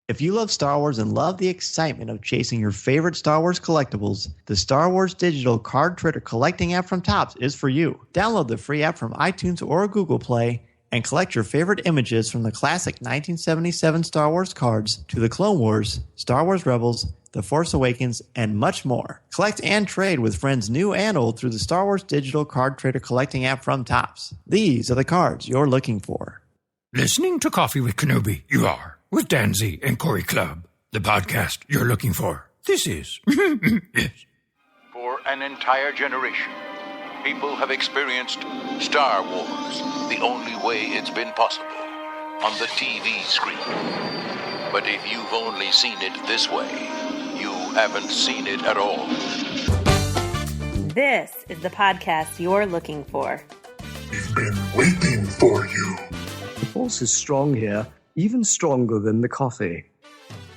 If you love Star Wars and love the excitement of chasing your favorite Star Wars collectibles, the Star Wars Digital Card Trader Collecting app from Topps is for you. Download the free app from iTunes or Google Play and collect your favorite images from the classic 1977 Star Wars cards to the Clone Wars, Star Wars Rebels, The Force Awakens, and much more. Collect and trade with friends new and old through the Star Wars Digital Card Trader Collecting app from Topps. These are the cards you're looking for. Listening to Coffee with Kenobi, you are. With Dan Z and Corey Clubb, the podcast you're looking for. This is. Yes. For an entire generation, people have experienced Star Wars the only way it's been possible, on the TV screen. But if you've only seen it this way, you haven't seen it at all. This is the podcast you're looking for. We've been waiting for you. The force is strong here. Even stronger than the coffee.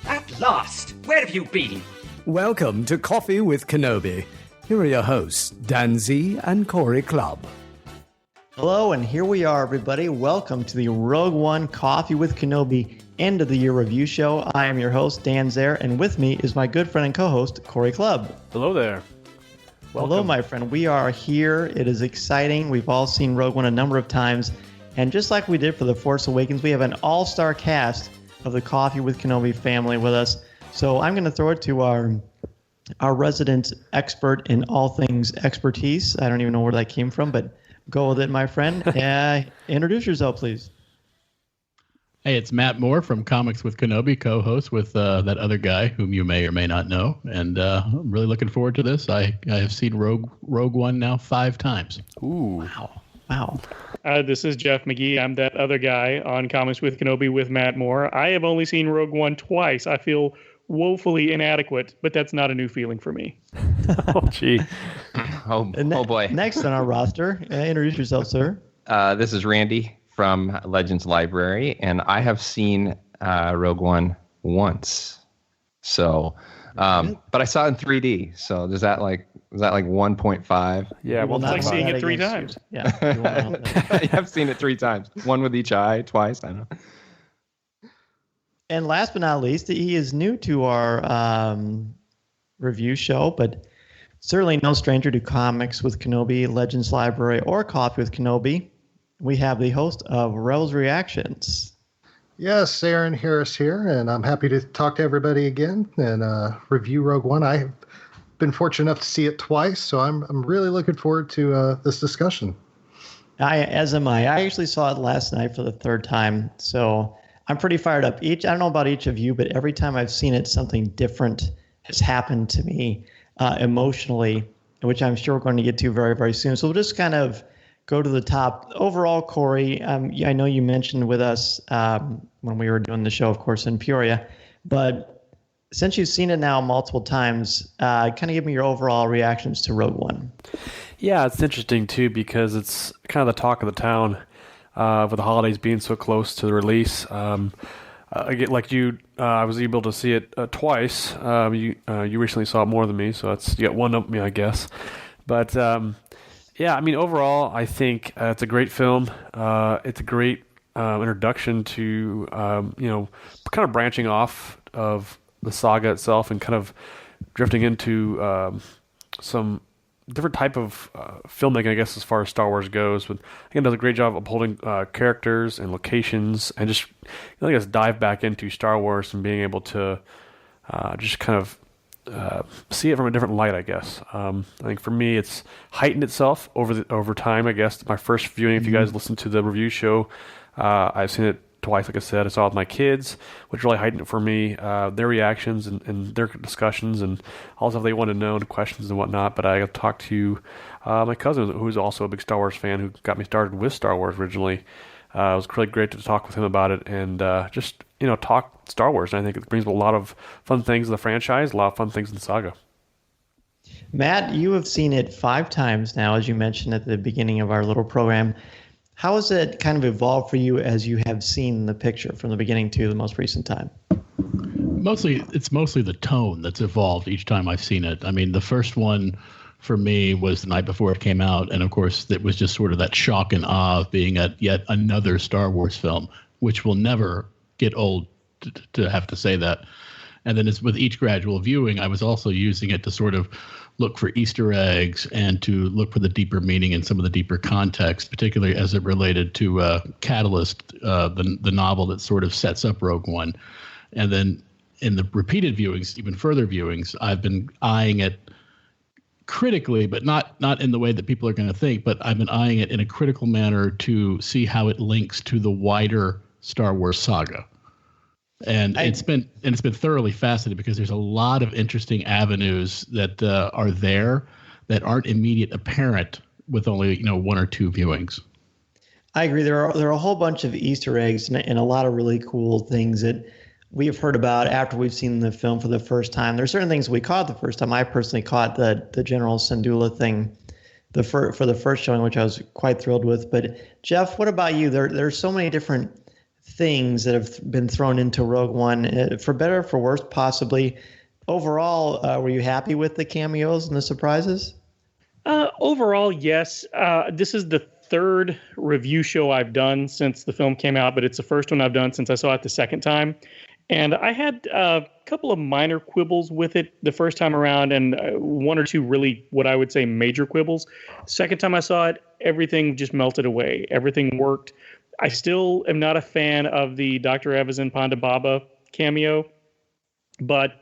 At last! Where have you been? Welcome to Coffee with Kenobi. Here are your hosts, Dan Z and Corey Clubb. Hello, and here we are, everybody. Welcome to the Rogue One Coffee with Kenobi end of the year review show. I am your host, Dan Zare, and with me is my good friend and co-host, Corey Clubb. Hello there. Welcome. Hello, my friend. We are here. It is exciting. We've all seen Rogue One a number of times. And just like we did for The Force Awakens, we have an all-star cast of the Coffee with Kenobi family with us. So I'm going to throw it to our resident expert in all things expertise. I don't even know where that came from, but go with it, my friend. Introduce yourself, please. Hey, it's Matt Moore from Comics with Kenobi, co-host with that other guy whom you may or may not know. And I'm really looking forward to this. I have seen Rogue One now 5 times. Ooh. Wow. This is Jeff McGee. I'm that other guy on Comics with Kenobi with Matt Moore. I have only seen Rogue One twice. I feel woefully inadequate, but that's not a new feeling for me. Oh, gee. Oh boy. Next on our roster, introduce yourself, sir. This is Randy from Legends Library, and I have seen Rogue One once. So, but I saw it in 3D. So is that like 1.5? Yeah, well, it's like seeing it 3 times. Yeah, I've seen it 3 times. One with each eye, twice. I don't know. And last but not least, he is new to our review show, but certainly no stranger to Comics with Kenobi, Legends Library, or Coffee with Kenobi. We have the host of Rebels Reactions. Yes, Aaron Harris here, and I'm happy to talk to everybody again and review Rogue One. I've been fortunate enough to see it twice, so I'm really looking forward to this discussion. As am I. I actually saw it last night for the 3rd time, so I'm pretty fired up. I don't know about each of you, but every time I've seen it, something different has happened to me emotionally, which I'm sure we're going to get to very, very soon. So we'll just kind of go to the top. Overall, Corey, I know you mentioned with us when we were doing the show, of course, in Peoria, but since you've seen it now multiple times, kind of give me your overall reactions to Rogue One. Yeah, it's interesting, too, because it's kind of the talk of the town with the holidays being so close to the release. Like you, I was able to see it twice. You recently saw it more than me, so you got one up me, I guess. But yeah, I mean, overall, I think it's a great film. It's a great introduction to, kind of branching off of the saga itself and kind of drifting into some different type of filmmaking, I guess, as far as Star Wars goes. But I think it does a great job of upholding characters and locations and just, I guess, dive back into Star Wars and being able to just kind of see it from a different light, I guess. I think for me, it's heightened itself over time, I guess. My first viewing, if you guys listen to the review show, I've seen it twice, like I said. I saw it with my kids, which really heightened it for me, their reactions and their discussions and all the stuff they wanted to know, and questions and whatnot. But I got to talk to my cousin, who's also a big Star Wars fan, who got me started with Star Wars originally. It was really great to talk with him about it and just, talk Star Wars. And I think it brings a lot of fun things in the franchise, a lot of fun things in the saga. Matt, you have seen it 5 times now, as you mentioned at the beginning of our little program. How has it kind of evolved for you as you have seen the picture from the beginning to the most recent time? It's mostly the tone that's evolved each time I've seen it. I mean, the first one for me was the night before it came out. And of course, it was just sort of that shock and awe of being at yet another Star Wars film, which will never get old to have to say that. And then as with each gradual viewing, I was also using it to sort of look for Easter eggs and to look for the deeper meaning and some of the deeper context, particularly as it related to Catalyst, the novel that sort of sets up Rogue One. And then in the repeated viewings, even further viewings, I've been eyeing it critically, but not in the way that people are going to think, but I've been eyeing it in a critical manner to see how it links to the wider Star Wars saga. And it's been thoroughly fascinating because there's a lot of interesting avenues that are there that aren't immediate apparent with only one or two viewings. I agree. There are a whole bunch of Easter eggs and a lot of really cool things that we have heard about after we've seen the film for the first time. There's certain things we caught the first time. I personally caught the General Syndulla thing for the first showing, which I was quite thrilled with. But Jeff, what about you? There's so many different things that have been thrown into Rogue One, for better or for worse, possibly. Overall, were you happy with the cameos and the surprises? Overall, yes. This is the third review show I've done since the film came out, but it's the first one I've done since I saw it the second time. And I had a couple of minor quibbles with it the first time around, and one or two really what I would say major quibbles. Second time I saw it, everything just melted away. Everything worked. I still am not a fan of the Dr. Evazan Ponda Baba cameo, but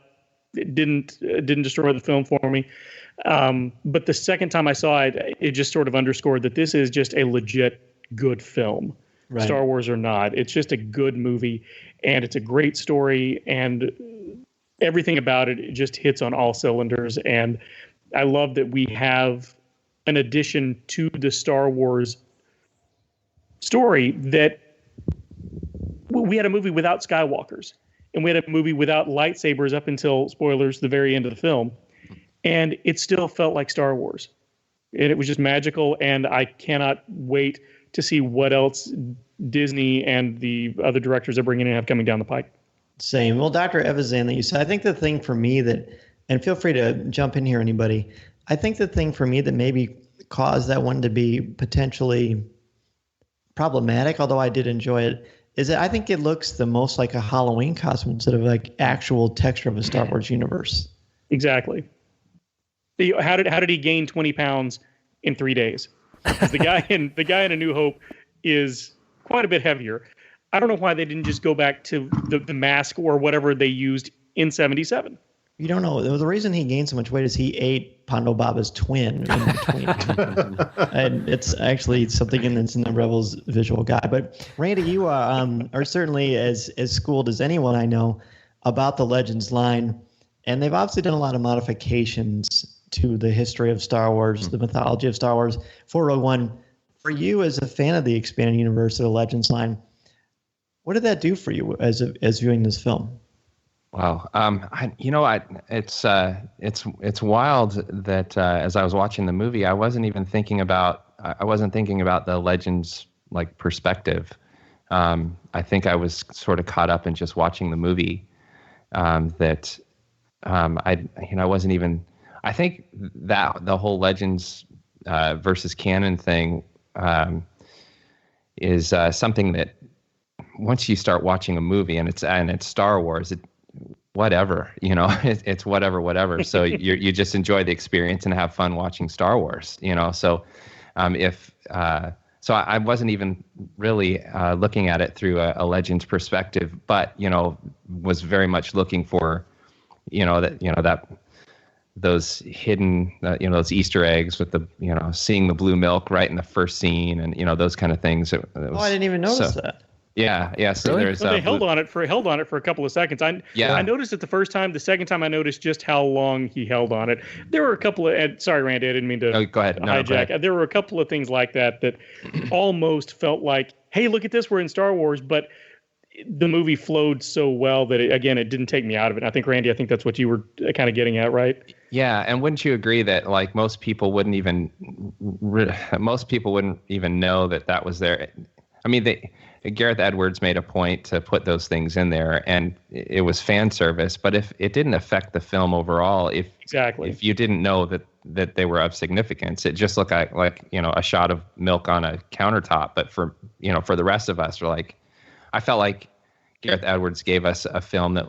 it didn't destroy the film for me. But the second time I saw it, it just sort of underscored that this is just a legit good film. Right. Star Wars or not, it's just a good movie, and it's a great story, and everything about it just hits on all cylinders. And I love that we have an addition to the Star Wars story, that we had a movie without Skywalkers, and we had a movie without lightsabers up until, spoilers, the very end of the film, and it still felt like Star Wars, and it was just magical. And I cannot wait to see what else Disney and the other directors are bringing in have coming down the pike. Same. Well, Dr. Evazan that you said, I think the thing for me that, and feel free to jump in here, anybody, I think the thing for me that maybe caused that one to be potentially problematic, although I did enjoy it, is that I think it looks the most like a Halloween costume instead of like actual texture of a Star Wars universe. Exactly. How did he gain 20 pounds in 3 days? Because the guy in A New Hope is quite a bit heavier. I don't know why they didn't just go back to the mask or whatever they used in 77. You don't know. The reason he gained so much weight is he ate Ponda Baba's twin in between. And it's actually something in the Rebels visual guide. But Randy, you are certainly as schooled as anyone I know about the Legends line. And they've obviously done a lot of modifications to the history of Star Wars, the mythology of Star Wars for Rogue One. For you as a fan of the expanded universe of the Legends line, what did that do for you as viewing this film? Wow. It's wild that as I was watching the movie, I wasn't thinking about the Legends like perspective. I think I was sort of caught up in just watching the movie. I wasn't even. I think that the whole Legends versus canon thing is something that once you start watching a movie and it's Star Wars, whatever, it's whatever. So you just enjoy the experience and have fun watching Star Wars, So so I wasn't even really looking at it through a Legends perspective, but was very much looking for those hidden those Easter eggs with the seeing the blue milk right in the first scene and those kind of things. I didn't even notice that. Yeah. So really? there's they held on it for a couple of seconds. I noticed it the first time. The second time I noticed just how long he held on it. There were a couple of sorry, Randy, I didn't mean to go ahead. hijack. Go ahead. There were a couple of things like that almost felt like, hey, look at this, we're in Star Wars, but the movie flowed so well that it didn't take me out of it. I think, Randy, that's what you were kind of getting at, right? Yeah, and wouldn't you agree that like most people wouldn't even know that was there? I mean, Gareth Edwards made a point to put those things in there, and it was fan service. But if it didn't affect the film overall, if you didn't know that they were of significance, it just looked like a shot of milk on a countertop. But for the rest of us, I felt like Gareth Edwards gave us a film that,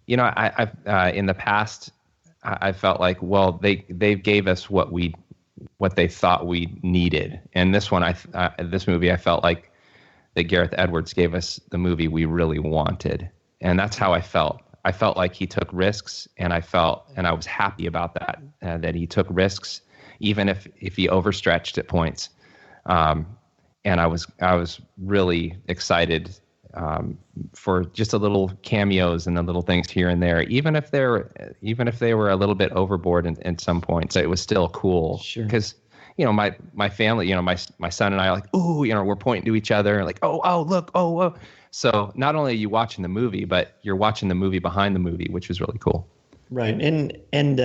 I've in the past, I felt like, well, they gave us what they thought we needed, and this movie, I felt like that Gareth Edwards gave us the movie we really wanted, and that's how I felt. I felt like he took risks, and I was happy about that, that he took risks, even if he overstretched at points. And I was really excited for just a little cameos and the little things here and there, even if they were a little bit overboard in some points. It was still cool because my family, my son and I are like, ooh, we're pointing to each other like, oh look, oh. So not only are you watching the movie, but you're watching the movie behind the movie, which was really cool. Right, and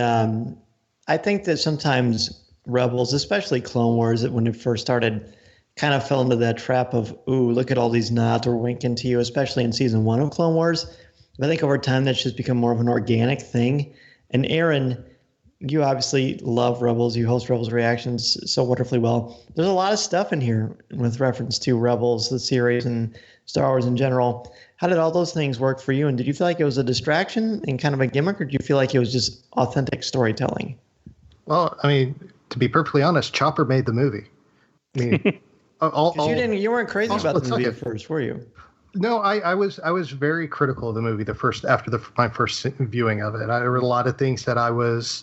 I think that sometimes Rebels, especially Clone Wars, when it first started, kind of fell into that trap of, ooh, look at all these nods we're winking to you, especially in season 1 of Clone Wars. But I think over time that's just become more of an organic thing. And Aaron, you obviously love Rebels. You host Rebels Reactions so wonderfully well. There's a lot of stuff in here with reference to Rebels, the series, and Star Wars in general. How did all those things work for you? And did you feel like it was a distraction and kind of a gimmick, or do you feel like it was just authentic storytelling? Well, I mean, to be perfectly honest, Chopper made the movie. I mean, you weren't crazy about the movie at first, were you? No, I was very critical of the movie after my first viewing of it. There were a lot of things that I was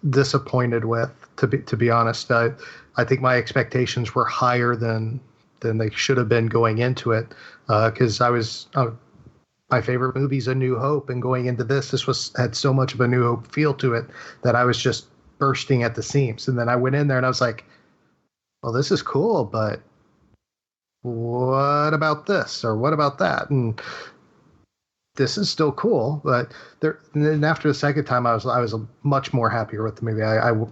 disappointed with. To be honest, I think my expectations were higher than they should have been going into it, because my favorite movie's A New Hope, and going into this had so much of a New Hope feel to it that I was just bursting at the seams. And then I went in there and I was like, well, this is cool, but what about this or what about that? And this is still cool, but then after the second time, I was much more happier with the movie.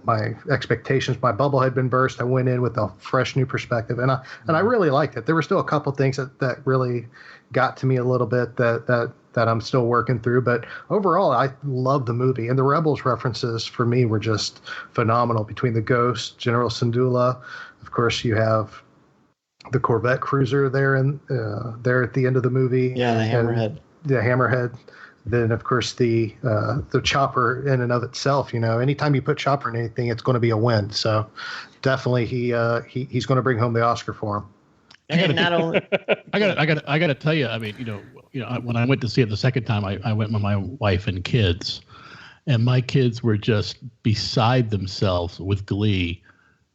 My expectations, my bubble had been burst. I went in with a fresh new perspective, and I really liked it. There were still a couple things that really got to me a little bit that I'm still working through, but overall, I love the movie. And the Rebels references for me were just phenomenal. Between the Ghost, General Syndulla, of course, you have the Corvette cruiser there at the end of the movie. Yeah, the Hammerhead. The Hammerhead. Then, of course, the Chopper in and of itself. Anytime you put Chopper in anything, it's going to be a win. So definitely, he's going to bring home the Oscar for him. I gotta tell you. I mean, when I went to see it the second time, I went with my wife and kids, and my kids were just beside themselves with glee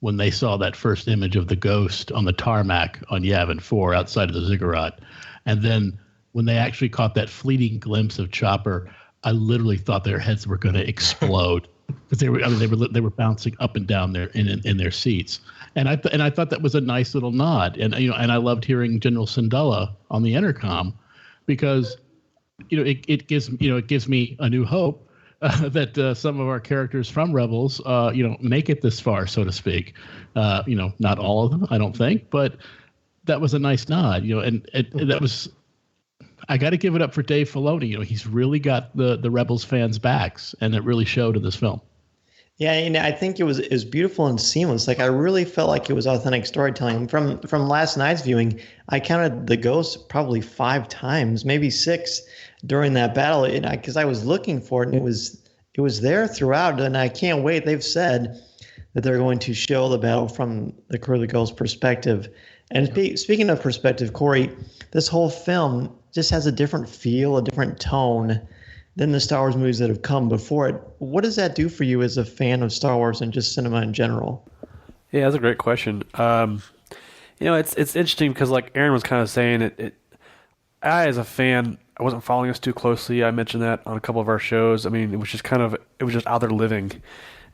when they saw that first image of the Ghost on the tarmac on Yavin 4 outside of the ziggurat, and then when they actually caught that fleeting glimpse of Chopper, I literally thought their heads were going to explode because they were bouncing up and down there in their seats. And I thought that was a nice little nod. And and I loved hearing General Syndulla on the intercom, because it gives me a new hope that some of our characters from Rebels make it this far, so to speak. Not all of them, I don't think, but that was a nice nod. And that was. I got to give it up for Dave Filoni. He's really got the Rebels fans' backs, and it really showed in this film. Yeah, I think it was beautiful and seamless. Like, I really felt like it was authentic storytelling. From last night's viewing, I counted the Ghost probably 5 times, maybe 6 during that battle, because I was looking for it, and it was there throughout. And I can't wait. They've said that they're going to show the battle from the crew of the Ghost perspective. And speaking of perspective, Corey, this whole film just has a different feel, a different tone than the Star Wars movies that have come before it. What does that do for you as a fan of Star Wars and just cinema in general? Yeah, that's a great question. It's interesting because, like Aaron was kind of saying, I, as a fan, I wasn't following us too closely. I mentioned that on a couple of our shows. I mean, it was just out there living.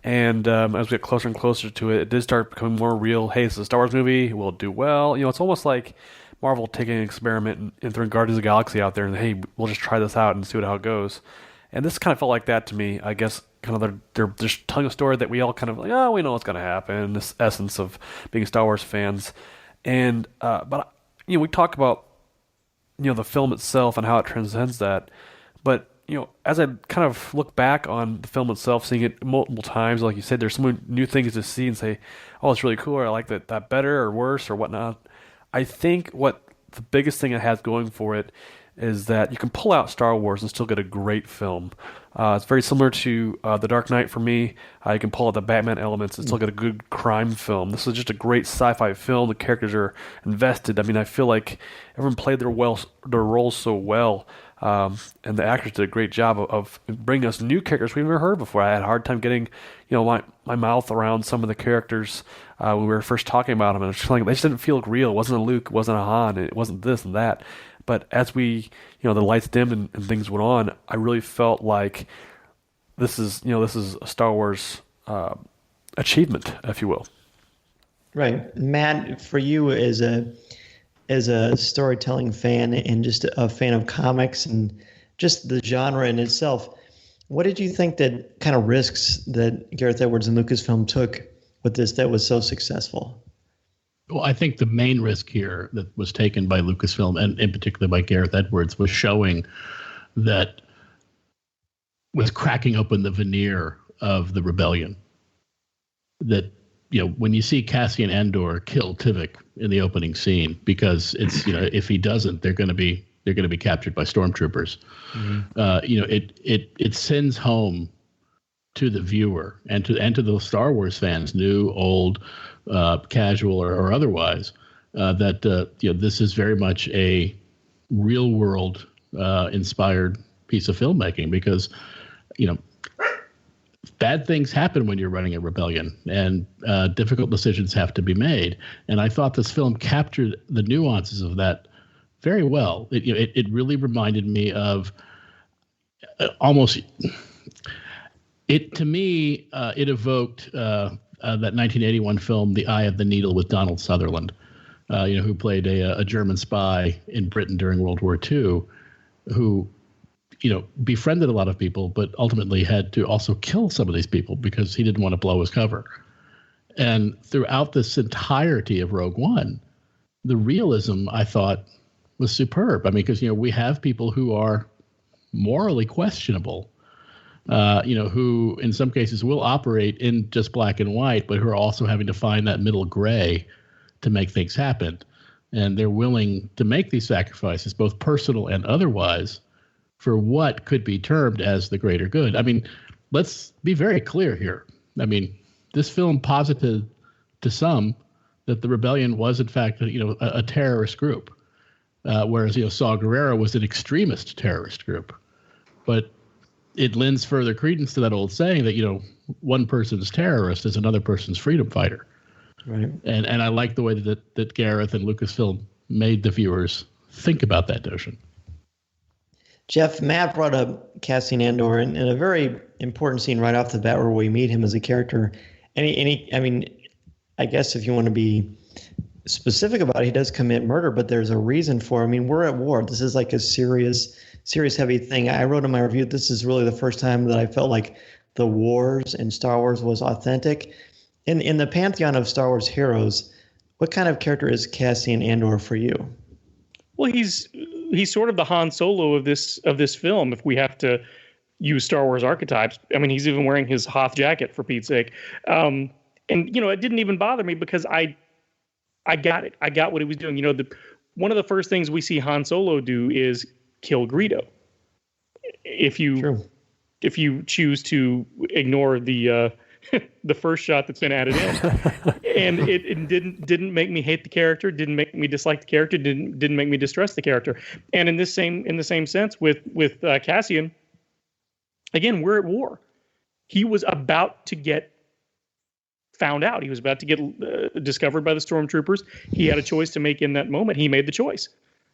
And as we get closer and closer to it, it did start becoming more real. Hey, this is a Star Wars movie. Will it do well? It's almost like Marvel taking an experiment and throwing Guardians of the Galaxy out there and, hey, we'll just try this out and see how it goes. And this kind of felt like that to me. I guess kind of they're just telling a story that we all kind of like, we know what's going to happen. This essence of being Star Wars fans. And but we talk about the film itself and how it transcends that. But as I kind of look back on the film itself, seeing it multiple times, like you said, there's so many new things to see and say, oh, it's really cool, or I like that better or worse or whatnot. I think what the biggest thing it has going for it is that you can pull out Star Wars and still get a great film. It's very similar to The Dark Knight for me. You can pull out the Batman elements and still get a good crime film. This is just a great sci-fi film. The characters are invested. I mean, I feel like everyone played their roles so well. And the actors did a great job of bringing us new characters we've never heard before. I had a hard time getting, my mouth around some of the characters when we were first talking about them, and it's like they just didn't feel real. It wasn't a Luke, it wasn't a Han, it wasn't this and that. But as we, the lights dimmed and things went on, I really felt like this is a Star Wars achievement, if you will. Right, Matt, for you as a storytelling fan and just a fan of comics and just the genre in itself, what did you think that kind of risks that Gareth Edwards and Lucasfilm took with this that was so successful? Well, I think the main risk here that was taken by Lucasfilm and in particular by Gareth Edwards was showing that was cracking open the veneer of the rebellion. That, when you see Cassian Andor kill Tivik in the opening scene, because it's, if he doesn't, they're going to be captured by stormtroopers. Mm-hmm. It sends home to the viewer and to those Star Wars fans, new, old, casual or otherwise, that this is very much a real world inspired piece of filmmaking, because bad things happen when you're running a rebellion, and difficult decisions have to be made. And I thought this film captured the nuances of that very well. It really reminded me of almost. To me, it evoked that 1981 film, The Eye of the Needle, with Donald Sutherland, who played a German spy in Britain during World War II, who, befriended a lot of people, but ultimately had to also kill some of these people because he didn't want to blow his cover. And throughout this entirety of Rogue One, the realism, I thought, was superb. I mean, because, we have people who are morally questionable, who in some cases will operate in just black and white, but who are also having to find that middle gray to make things happen. And they're willing to make these sacrifices, both personal and otherwise, for what could be termed as the greater good. I mean, let's be very clear here. I mean, this film posited to some that the rebellion was, in fact, a terrorist group, whereas, Saw Gerrera was an extremist terrorist group. But it lends further credence to that old saying that, one person's terrorist is another person's freedom fighter. Right. And I like the way that Gareth and Lucasfilm made the viewers think about that notion. Jeff, Matt brought up Cassian Andor in a very important scene right off the bat where we meet him as a character. I guess if you want to be specific about it, he does commit murder, but there's a reason for it. I mean, we're at war. This is like a serious heavy thing. I wrote in my review, this is really the first time that I felt like the wars in Star Wars was authentic. In the pantheon of Star Wars heroes, what kind of character is Cassian Andor for you? Well, he's sort of the Han Solo of this film, if we have to use Star Wars archetypes. I mean, he's even wearing his Hoth jacket, for Pete's sake. And it didn't even bother me because I got it. I got what he was doing. One of the first things we see Han Solo do is kill Greedo. If you choose to ignore the the first shot that's been added in, and it didn't make me hate the character, didn't make me dislike the character, didn't make me distrust the character. And in the same sense with Cassian, again, we're at war. He was about to get found out. He was about to get discovered by the stormtroopers. He had a choice to make in that moment. He made the choice.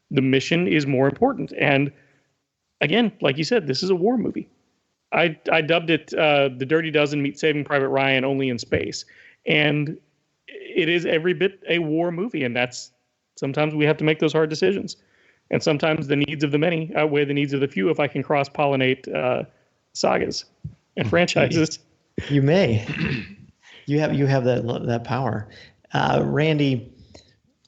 The mission is more important. And again, like you said, this is a war movie. I dubbed it The Dirty Dozen meets Saving Private Ryan, only in space. And it is every bit a war movie. And that's sometimes we have to make those hard decisions. And sometimes the needs of the many outweigh the needs of the few if I can cross-pollinate sagas and franchises. You may. You have that power. Randy,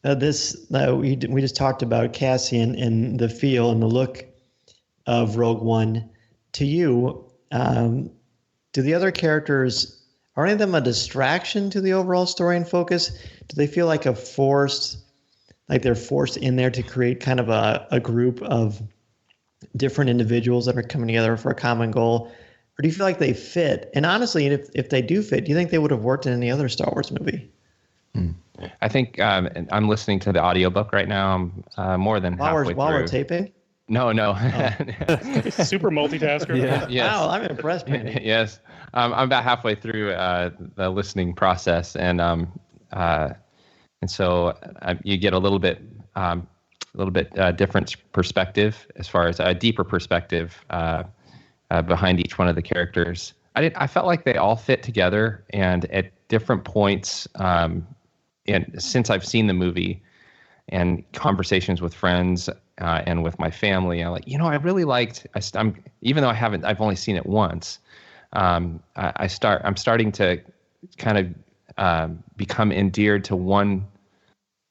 we just talked about Cassian and the feel and the look of Rogue One. To you, do the other characters, are any of them a distraction to the overall story and focus? Do they feel like a forced like they're forced in there to create kind of a group of different individuals that are coming together for a common goal? Or do you feel like they fit? And honestly, if they do fit, do you think they would have worked in any other Star Wars movie? I think I'm listening to the audiobook right now. I'm more than halfway through. While we're taping? No. Super multitasker. Yeah. Yes. Wow, I'm impressed, man. Yes. I'm about halfway through the listening process, and so you get a little bit different perspective, as far as a deeper perspective behind each one of the characters. I felt like they all fit together, and at different points, and since I've seen the movie and conversations with friends and with my family, I'm like, I really liked. Even though I've only seen it once. I'm starting to kind of become endeared to one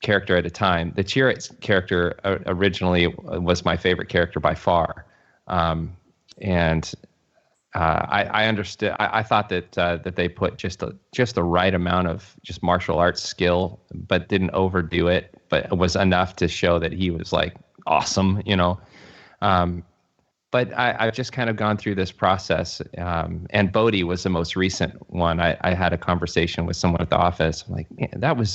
character at a time. The Chirrut character originally was my favorite character by far, and I understood. I thought that they put just the right amount of just martial arts skill, but didn't overdo it. But it was enough to show that he was like awesome, But I've just kind of gone through this process, and Bodhi was the most recent one. I had a conversation with someone at the office. I'm like, man,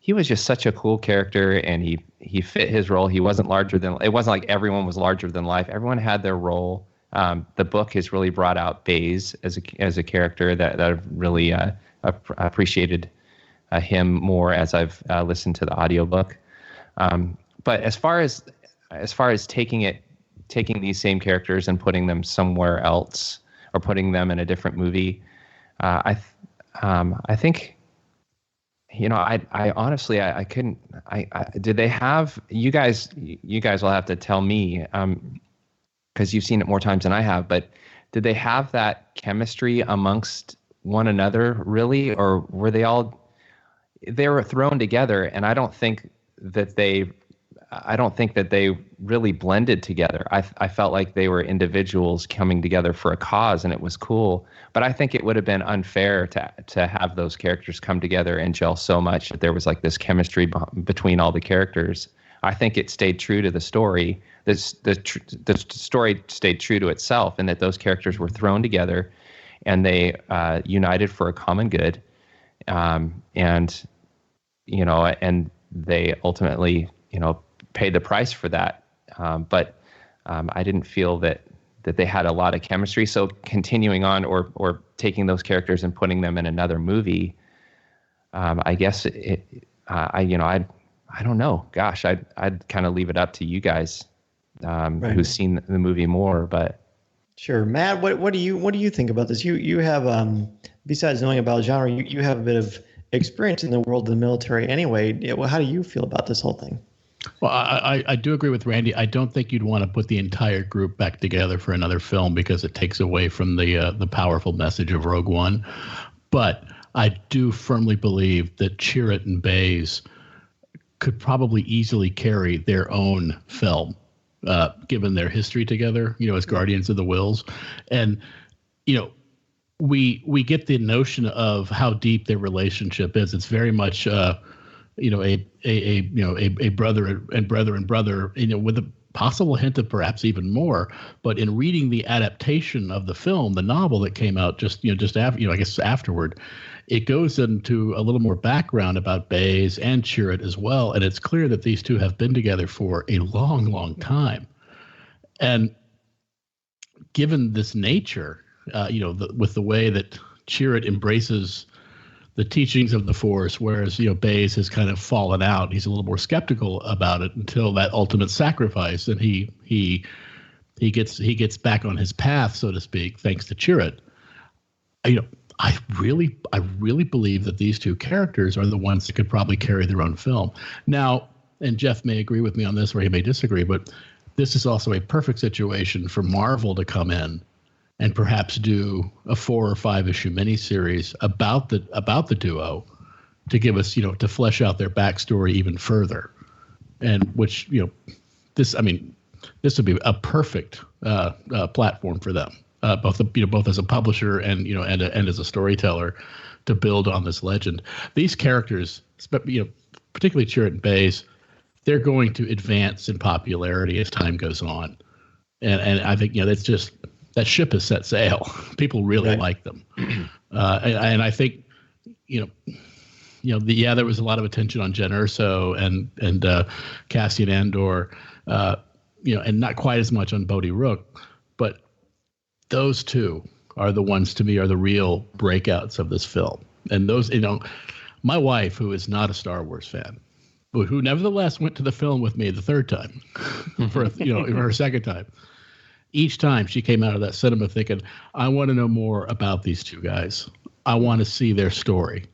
he was just such a cool character, and he fit his role. He wasn't it wasn't like everyone was larger than life. Everyone had their role. The book has really brought out Baze as a character that I've really appreciated him more as I've listened to the audiobook. But as far as taking these same characters and putting them somewhere else or putting them in a different movie, I think, I honestly, I couldn't, did they have, you guys will have to tell me, because you've seen it more times than I have, but did they have that chemistry amongst one another really? Or were they were thrown together, and I don't think that they really blended together. I felt like they were individuals coming together for a cause, and it was cool. But I think it would have been unfair to have those characters come together and gel so much that there was like this chemistry between all the characters. I think it stayed true to the story. The story stayed true to itself, and that those characters were thrown together, and they united for a common good, and they ultimately paid the price for that. But I didn't feel that they had a lot of chemistry. So continuing on or taking those characters and putting them in another movie, I guess I don't know. Gosh, I'd kind of leave it up to you guys Right. who's seen the movie more. But sure, Matt, what do you think about this? You have besides knowing about genre, you have a bit of experience in the world of the military anyway. How do you feel about this whole thing? Well, I do agree with Randy. I don't think you'd want to put the entire group back together for another film because it takes away from the powerful message of Rogue One. But I do firmly believe that Chirrut and Baze could probably easily carry their own film, given their history together, as Guardians of the Whills. And, we get the notion of how deep their relationship is. It's very much, a brother and brother, with a possible hint of perhaps even more. But in reading the adaptation of the film, the novel that came out just after, I guess afterward, it goes into a little more background about Baze and Chirrut as well. And it's clear that these two have been together for a long, long time. And given this nature, with the way that Chirrut embraces the teachings of the Force, whereas Baze has kind of fallen out. He's a little more skeptical about it until that ultimate sacrifice, and he gets back on his path, so to speak, thanks to Chirrut. I really believe that these two characters are the ones that could probably carry their own film. Now, and Jeff may agree with me on this, or he may disagree, but this is also a perfect situation for Marvel to come in and perhaps do a 4 or 5 issue miniseries about the duo to give us, to flesh out their backstory even further. And which, this would be a perfect platform for them, both as a publisher and as a storyteller, to build on this legend. These characters, particularly Chirrut and Baze, they're going to advance in popularity as time goes on. And I think, that's just, that ship has set sail. People really like them. And I think, there was a lot of attention on Jen Erso and Cassian Andor, and not quite as much on Bodhi Rook, but those two are the ones, to me, are the real breakouts of this film. And those, my wife, who is not a Star Wars fan, but who nevertheless went to the film with me the third time for her second time. Each time she came out of that cinema thinking, I want to know more about these two guys. I want to see their story.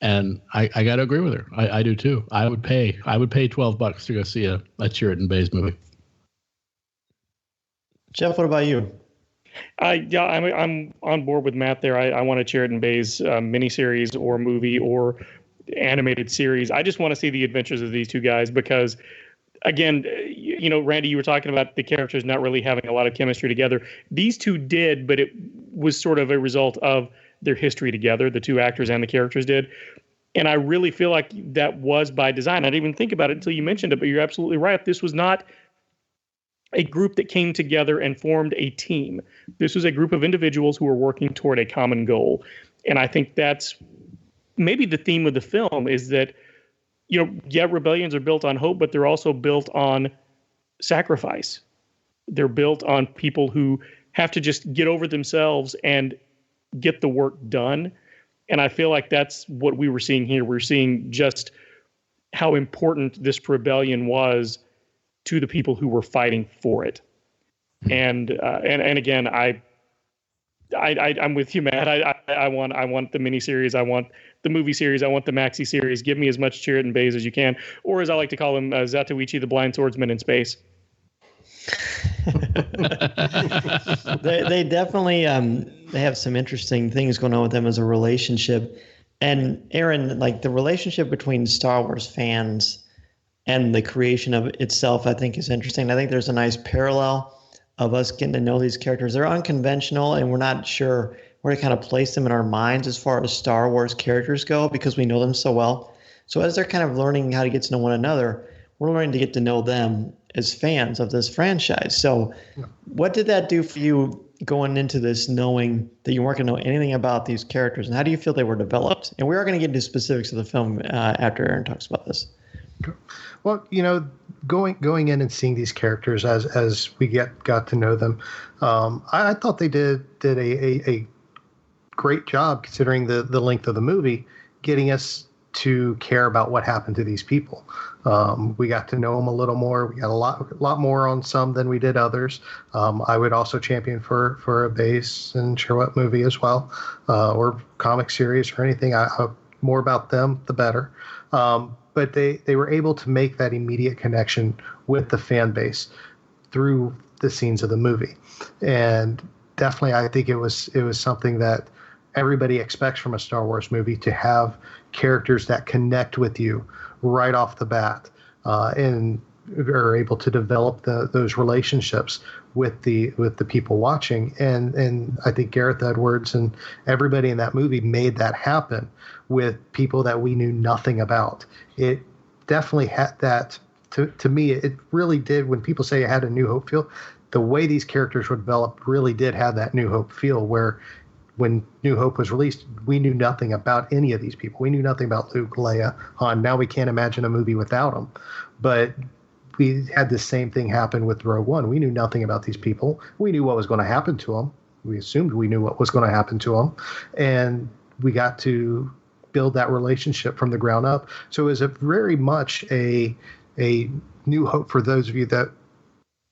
And I got to agree with her. I do too. I would pay $12 to go see a Chirrut Bays movie. Jeff, what about you? I'm on board with Matt there. I want a Chirrut Bays miniseries or movie or animated series. I just want to see the adventures of these two guys because, again, Randy, you were talking about the characters not really having a lot of chemistry together. These two did, but it was sort of a result of their history together. The two actors and the characters did. And I really feel like that was by design. I didn't even think about it until you mentioned it, but you're absolutely right. This was not a group that came together and formed a team. This was a group of individuals who were working toward a common goal. And I think that's maybe the theme of the film is that, rebellions are built on hope, but they're also built on sacrifice. They're built on people who have to just get over themselves and get the work done. And I feel like that's what we were seeing here. We're seeing just how important this rebellion was to the people who were fighting for it. And again, I'm with you, Matt. I want the miniseries. I want the movie series. I want the maxi series. Give me as much Chirrut Bays as you can, or as I like to call him, Zatoichi, the blind swordsman in space. They definitely they have some interesting things going on with them as a relationship. And Aaron, like the relationship between Star Wars fans and the creation of itself, I think is interesting. I think there's a nice parallel of us getting to know these characters. They're unconventional, and we're not sure where to kind of place them in our minds as far as Star Wars characters go because we know them so well. So as they're kind of learning how to get to know one another, we're learning to get to know them as fans of this franchise. So what did that do for you going into this, knowing that you weren't going to know anything about these characters, and how do you feel they were developed? And we are going to get into specifics of the film after Aaron talks about this. Well, going in and seeing these characters as we got to know them, I thought they did a great job considering the length of the movie, getting us to care about what happened to these people. We got to know them a little more. We got a lot more on some than we did others. I would also champion for a Bays and Chirrut movie as well, or comic series or anything. More about them, the better. But they were able to make that immediate connection with the fan base through the scenes of the movie. And definitely, I think it was something that everybody expects from a Star Wars movie, to have characters that connect with you right off the bat, and are able to develop those relationships with the people watching. And I think Gareth Edwards and everybody in that movie made that happen with people that we knew nothing about. It definitely had that. To me, it really did. When people say it had a New Hope feel, the way these characters were developed really did have that New Hope feel, where when New Hope was released, we knew nothing about any of these people. We knew nothing about Luke, Leia, Han. Now we can't imagine a movie without them. But we had the same thing happen with Rogue One. We knew nothing about these people. We knew what was going to happen to them. We assumed we knew what was going to happen to them. And we got to build that relationship from the ground up. So it was very much a New Hope for those of you that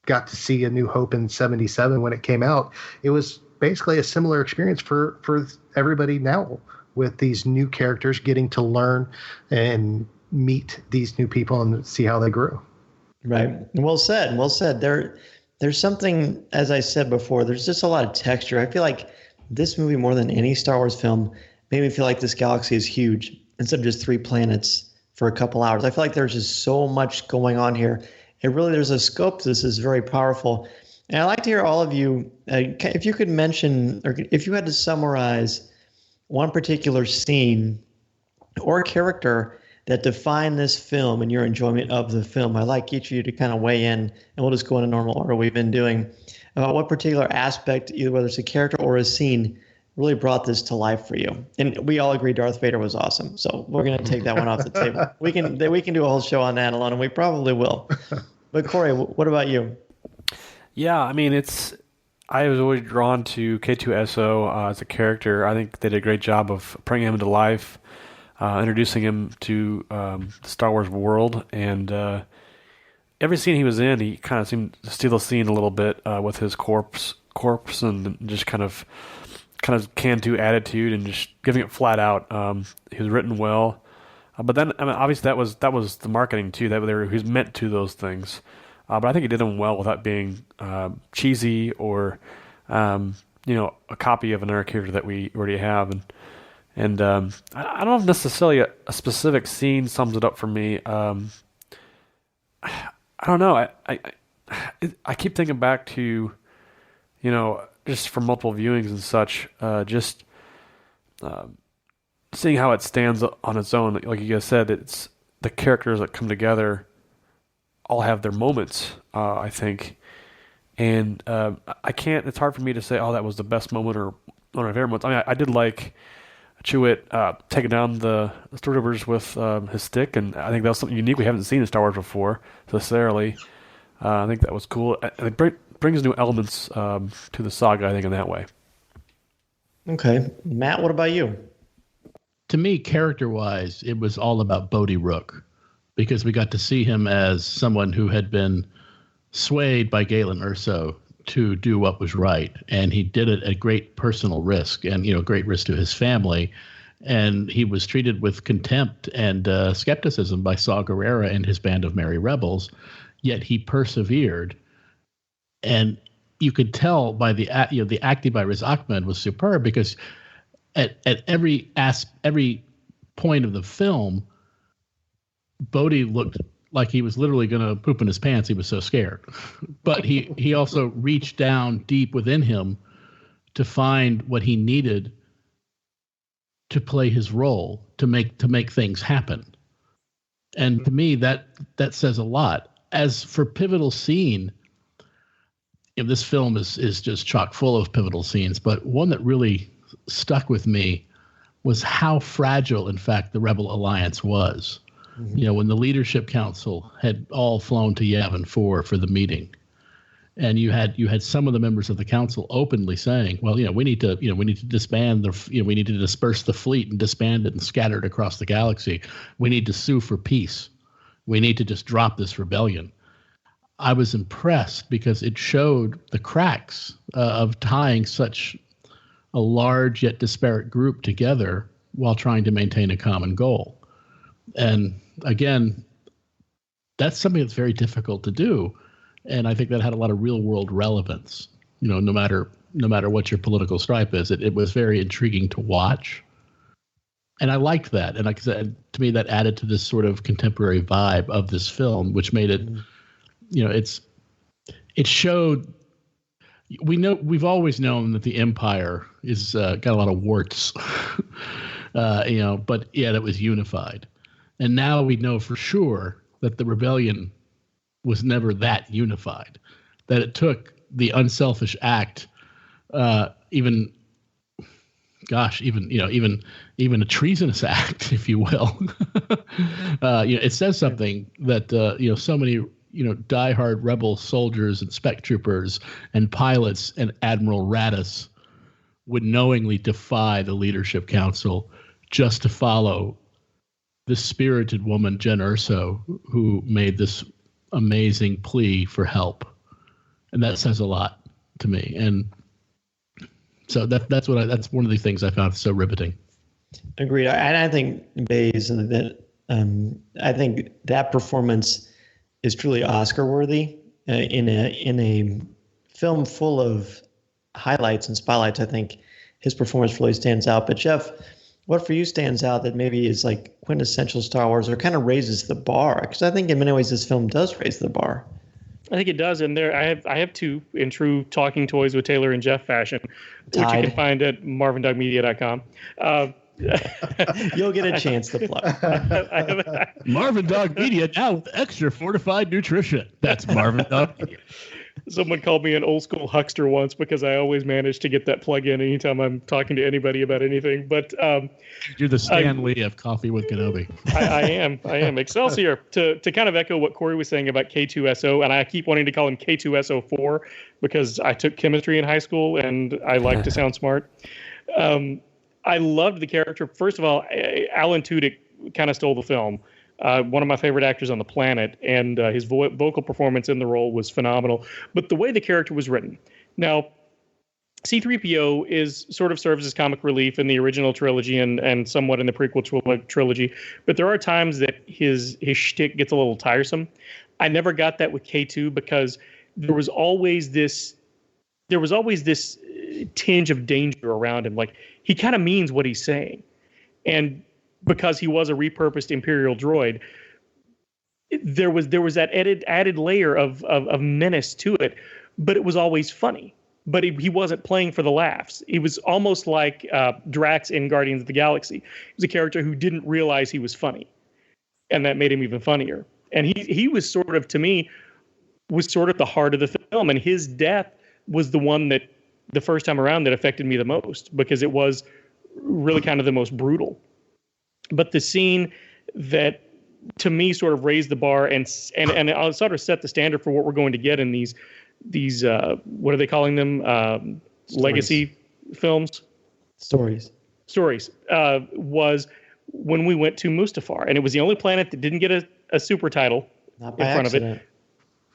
got to see A New Hope in '77 when it came out. It was basically a similar experience for everybody now, with these new characters getting to learn and meet these new people and see how they grew. Right. Well said. Well said. There's something, as I said before, there's just a lot of texture. I feel like this movie, more than any Star Wars film, made me feel like this galaxy is huge instead of just 3 planets for a couple hours. I feel like there's just so much going on here. There's a scope to this is very powerful. And I'd like to hear all of you, if you could mention, or if you had to summarize one particular scene or character that define this film and your enjoyment of the film. I'd like each of you to kind of weigh in, and we'll just go in a normal order we've been doing, about what particular aspect, either whether it's a character or a scene, really brought this to life for you. And we all agree Darth Vader was awesome, so we're going to take that one off the table. We can do a whole show on that alone, and we probably will. But Corey, what about you? Yeah, I mean, I was always drawn to K2SO as a character. I think they did a great job of bringing him to life, introducing him to the Star Wars world, and every scene he was in, he kind of seemed to steal the scene a little bit with his corpse, and just kind of can-do attitude and just giving it flat out. He was written well, but then I mean, obviously that was the marketing too. That he was meant to those things. But I think he did them well without being cheesy or, a copy of another character that we already have. And I don't know if necessarily a specific scene sums it up for me. I don't know. I keep thinking back to, just from multiple viewings and such, just seeing how it stands on its own. Like you guys said, it's the characters that come together all have their moments, I think. And it's hard for me to say, oh, that was the best moment or one of my favorite moments. I mean, I did like Chewett taking down the Stormtroopers with his stick, and I think that was something unique we haven't seen in Star Wars before, necessarily. I think that was cool. And it brings new elements to the saga, I think, in that way. Okay. Matt, what about you? To me, character-wise, it was all about Bodhi Rook, because we got to see him as someone who had been swayed by Galen Erso to do what was right. And he did it at great personal risk and, great risk to his family. And he was treated with contempt and skepticism by Saw Gerrera and his band of merry rebels. Yet he persevered. And you could tell by the acting by Riz Ahmed was superb, because at every point of the film, Bodhi looked like he was literally going to poop in his pants. He was so scared. But he also reached down deep within him to find what he needed to play his role, to make things happen. And to me, that says a lot. As for pivotal scene, this film is just chock full of pivotal scenes, but one that really stuck with me was how fragile, in fact, the Rebel Alliance was. When the Leadership Council had all flown to Yavin 4 for the meeting, and you had some of the members of the council openly saying, "Well, we need to disband we need to disperse the fleet and disband it and scatter it across the galaxy. We need to sue for peace. We need to just drop this rebellion." I was impressed because it showed the cracks of tying such a large yet disparate group together while trying to maintain a common goal. And again, that's something that's very difficult to do. And I think that had a lot of real world relevance, no matter what your political stripe is. It was very intriguing to watch. And I liked that. And like I said, to me, that added to this sort of contemporary vibe of this film, which made it, it showed, we've always known that the Empire is got a lot of warts, but yet it was unified. And now we know for sure that the rebellion was never that unified, that it took the unselfish act, even a treasonous act, if you will. It says something that, so many, diehard rebel soldiers and spec troopers and pilots and Admiral Raddus would knowingly defy the Leadership Council just to follow this spirited woman, Jen Erso, who made this amazing plea for help. And that says a lot to me. And so that's one of the things I found so riveting. Agreed. And I think Bays, I think that performance is truly Oscar worthy in a film full of highlights and spotlights. I think his performance really stands out. But Jeff, what for you stands out that maybe is like quintessential Star Wars or kind of raises the bar? Because I think in many ways this film does raise the bar. I think it does. And I have two in true Talking Toys with Taylor and Jeff fashion, which you can find at marvindogmedia.com. You'll get a chance to plug. Marvin Dog Media now with extra fortified nutrition. That's Marvin Dog Media. Someone called me an old school huckster once because I always manage to get that plug in anytime I'm talking to anybody about anything. But you're the Stan Lee of Coffee with Kenobi. I am. Excelsior. To kind of echo what Corey was saying about K2SO, and I keep wanting to call him K2SO4 because I took chemistry in high school and I like to sound smart. I loved the character. First of all, Alan Tudyk kind of stole the film. One of my favorite actors on the planet, and his vocal performance in the role was phenomenal. But the way the character was written. Now, C-3PO sort of serves as comic relief in the original trilogy and somewhat in the prequel trilogy. But there are times that his shtick gets a little tiresome. I never got that with K2 because there was always this tinge of danger around him. Like, he kind of means what he's saying. And because he was a repurposed Imperial droid, there was that added layer of menace to it, but it was always funny. But he wasn't playing for the laughs. He was almost like Drax in Guardians of the Galaxy. He was a character who didn't realize he was funny, and that made him even funnier. And he was sort of, to me, was sort of the heart of the film, and his death was the one that, the first time around, that affected me the most, because it was really kind of the most brutal. But the scene that, to me, sort of raised the bar and I'll sort of set the standard for what we're going to get in these what are they calling them? Legacy films? Stories. Was when we went to Mustafar, and it was the only planet that didn't get a super title in front accident.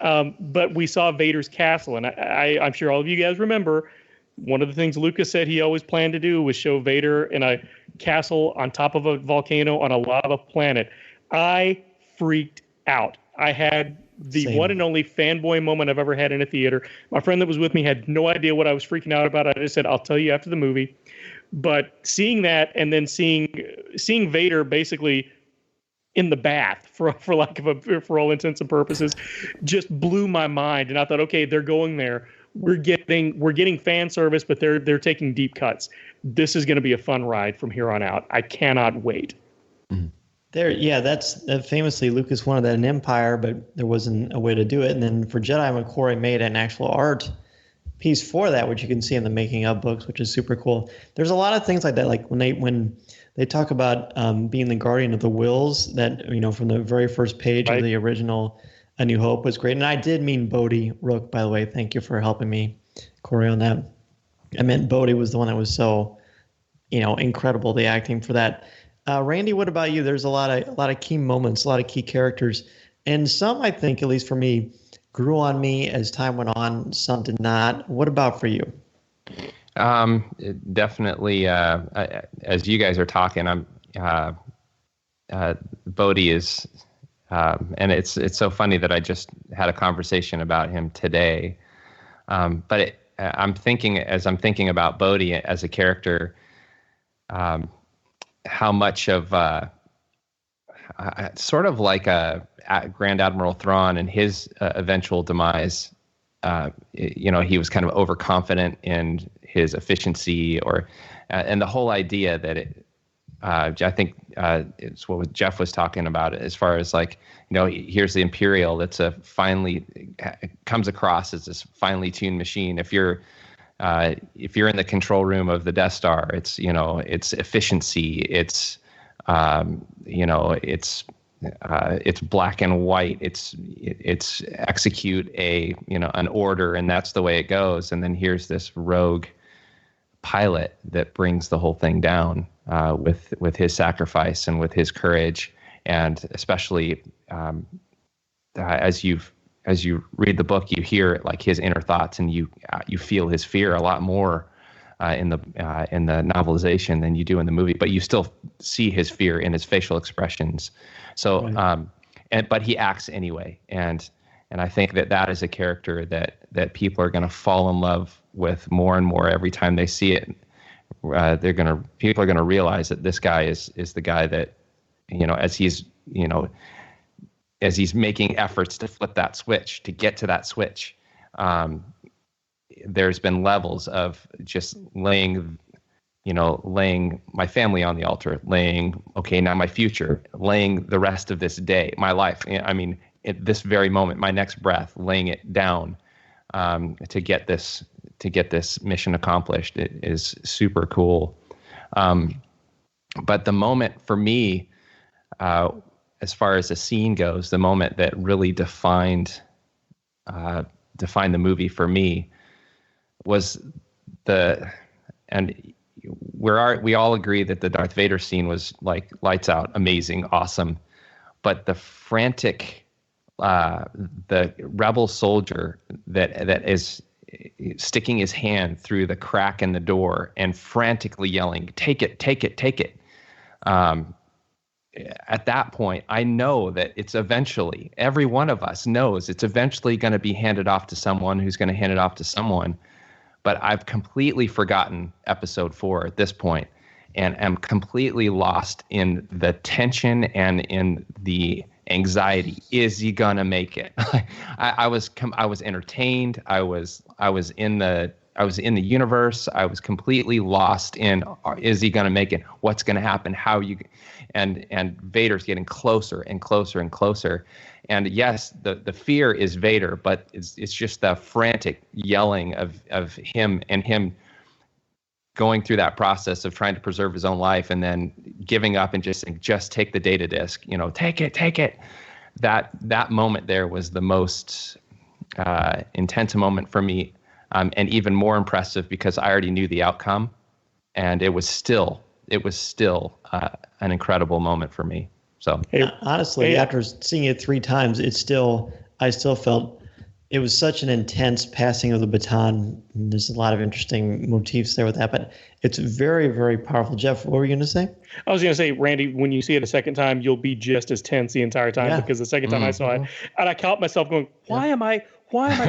Of it. But we saw Vader's castle, and I'm sure all of you guys remember. One of the things Lucas said he always planned to do was show Vader in a castle on top of a volcano on a lava planet. I freaked out. I had the one and only fanboy moment I've ever had in a theater. My friend that was with me had no idea what I was freaking out about. I just said, I'll tell you after the movie. But seeing that, and then seeing Vader basically in the bath, for all intents and purposes, just blew my mind. And I thought, okay, they're going there. We're getting fan service, but they're taking deep cuts. This is going to be a fun ride from here on out. I cannot wait. That's famously Lucas wanted that in Empire, but there wasn't a way to do it. And then for Jedi, McCory made an actual art piece for that, which you can see in the making of books, which is super cool. There's a lot of things like that, like when they talk about being the guardian of the wills, that from the very first page of the original A New Hope was great. And I did mean Bodhi Rook, by the way. Thank you for helping me, Corey, on that. I meant Bodhi was the one that was so, incredible, the acting for that. Randy, what about you? There's a lot of key moments, a lot of key characters, and some, I think, at least for me, grew on me as time went on. Some did not. What about for you? Definitely. As you guys are talking, Bodhi is. And it's so funny that I just had a conversation about him today. But I'm thinking about Bodhi as a character, how much of sort of like a Grand Admiral Thrawn and his eventual demise. He was kind of overconfident in his efficiency, and the whole idea that it. I think it's what Jeff was talking about, as far as here's the Imperial that's comes across as this finely tuned machine. If you're in the control room of the Death Star, it's efficiency, it's black and white, it's execute an order, and that's the way it goes. And then here's this rogue pilot that brings the whole thing down with his sacrifice and with his courage, and especially as you read the book, you hear his inner thoughts, and you feel his fear a lot more in the novelization than you do in the movie. But you still see his fear in his facial expressions. So, right. But he acts anyway, and I think that is a character that people are going to fall in love with more and more every time they see it. People are gonna realize that this guy is the guy that, as he's making efforts to flip that switch, to get to that switch, there's been levels of just laying laying my family on the altar, laying, okay, now my future, laying the rest of this day, my life. I mean, at this very moment, my next breath, laying it down to get this mission accomplished. It is super cool. But the moment for me, as far as the scene goes, the moment that really defined the movie for me was we all agree that the Darth Vader scene was like lights out, amazing, awesome. But the frantic, the rebel soldier that is sticking his hand through the crack in the door and frantically yelling, "Take it, take it, take it." At that point, I know that it's eventually, every one of us knows it's eventually going to be handed off to someone who's going to hand it off to someone. But I've completely forgotten episode 4 at this point, and am completely lost in the tension and in the anxiety. Is he gonna make it? I was entertained. I was in the universe. I was completely lost in, is he gonna make it? What's gonna happen? How you? And Vader's getting closer and closer and closer. And yes, the fear is Vader, but it's just the frantic yelling of him going through that process of trying to preserve his own life and then giving up and just saying, just take the data disk, take it. That moment there was the most intense moment for me, and even more impressive because I already knew the outcome, and it was still an incredible moment for me. So honestly, after seeing it 3 times, I still felt it was such an intense passing of the baton. There's a lot of interesting motifs there with that, but it's very, very powerful. Jeff, what were you going to say? I was going to say, Randy, when you see it a second time, you'll be just as tense the entire time, because the second time I saw it, and I caught myself going, why am I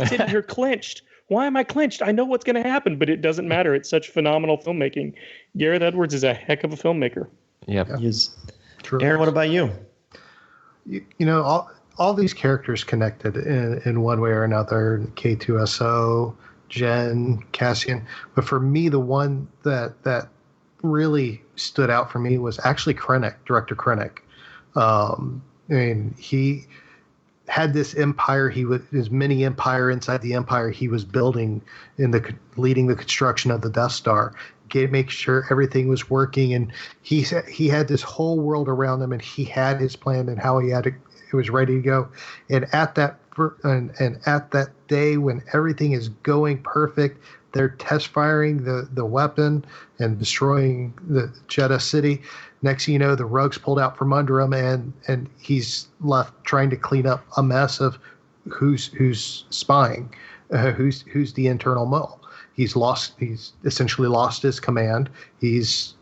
sitting here clenched? Why am I clenched? I know what's going to happen, but it doesn't matter. It's such phenomenal filmmaking. Gareth Edwards is a heck of a filmmaker. Yep. He is. Aaron, what about you? All these characters connected in one way or another, K2SO, Jen, Cassian. But for me, the one that really stood out for me was actually Krennic, Director Krennic. He had this empire. His mini empire inside the empire he was building leading the construction of the Death Star. Make sure everything was working, and he had this whole world around him, and he had his plan and how it was ready to go. And at that day when everything is going perfect, they're test firing the weapon and destroying the Jeddah city. Next thing you know, the rug's pulled out from under him, and he's left trying to clean up a mess of who's spying, who's the internal mole. He's essentially lost his command. He's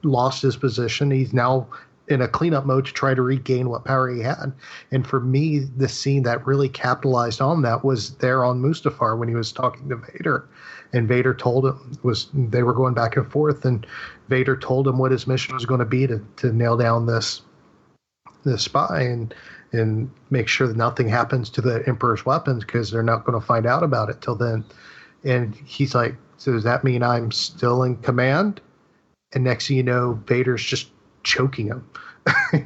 lost his position. He's now in a cleanup mode to try to regain what power he had. And for me, the scene that really capitalized on that was there on Mustafar when he was talking to Vader. And Vader told him, they were going back and forth, and Vader told him what his mission was going to be to nail down this spy and make sure that nothing happens to the Emperor's weapons, because they're not going to find out about it till then. And he's like, so does that mean I'm still in command? And next thing you know, Vader's just choking him.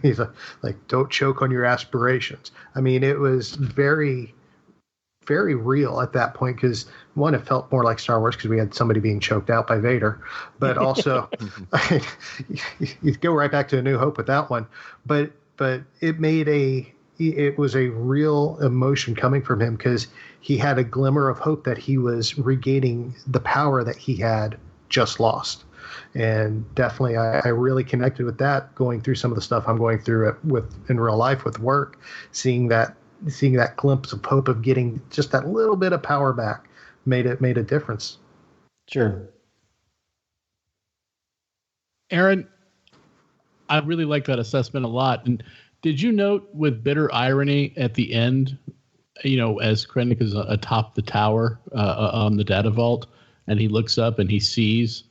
He's like, don't choke on your aspirations. I mean, it was very, very real at that point, because one, it felt more like Star Wars because we had somebody being choked out by Vader, but also you go right back to A New Hope with that one. But it was a real emotion coming from him, because he had a glimmer of hope that he was regaining the power that he had just lost. And definitely, I really connected with that, going through some of the stuff I'm going through in real life with work, seeing that glimpse of hope of getting just that little bit of power back made a difference. Sure. Aaron, I really like that assessment a lot. And did you note with bitter irony at the end, as Krennic is atop the tower on the data vault, and he looks up and he sees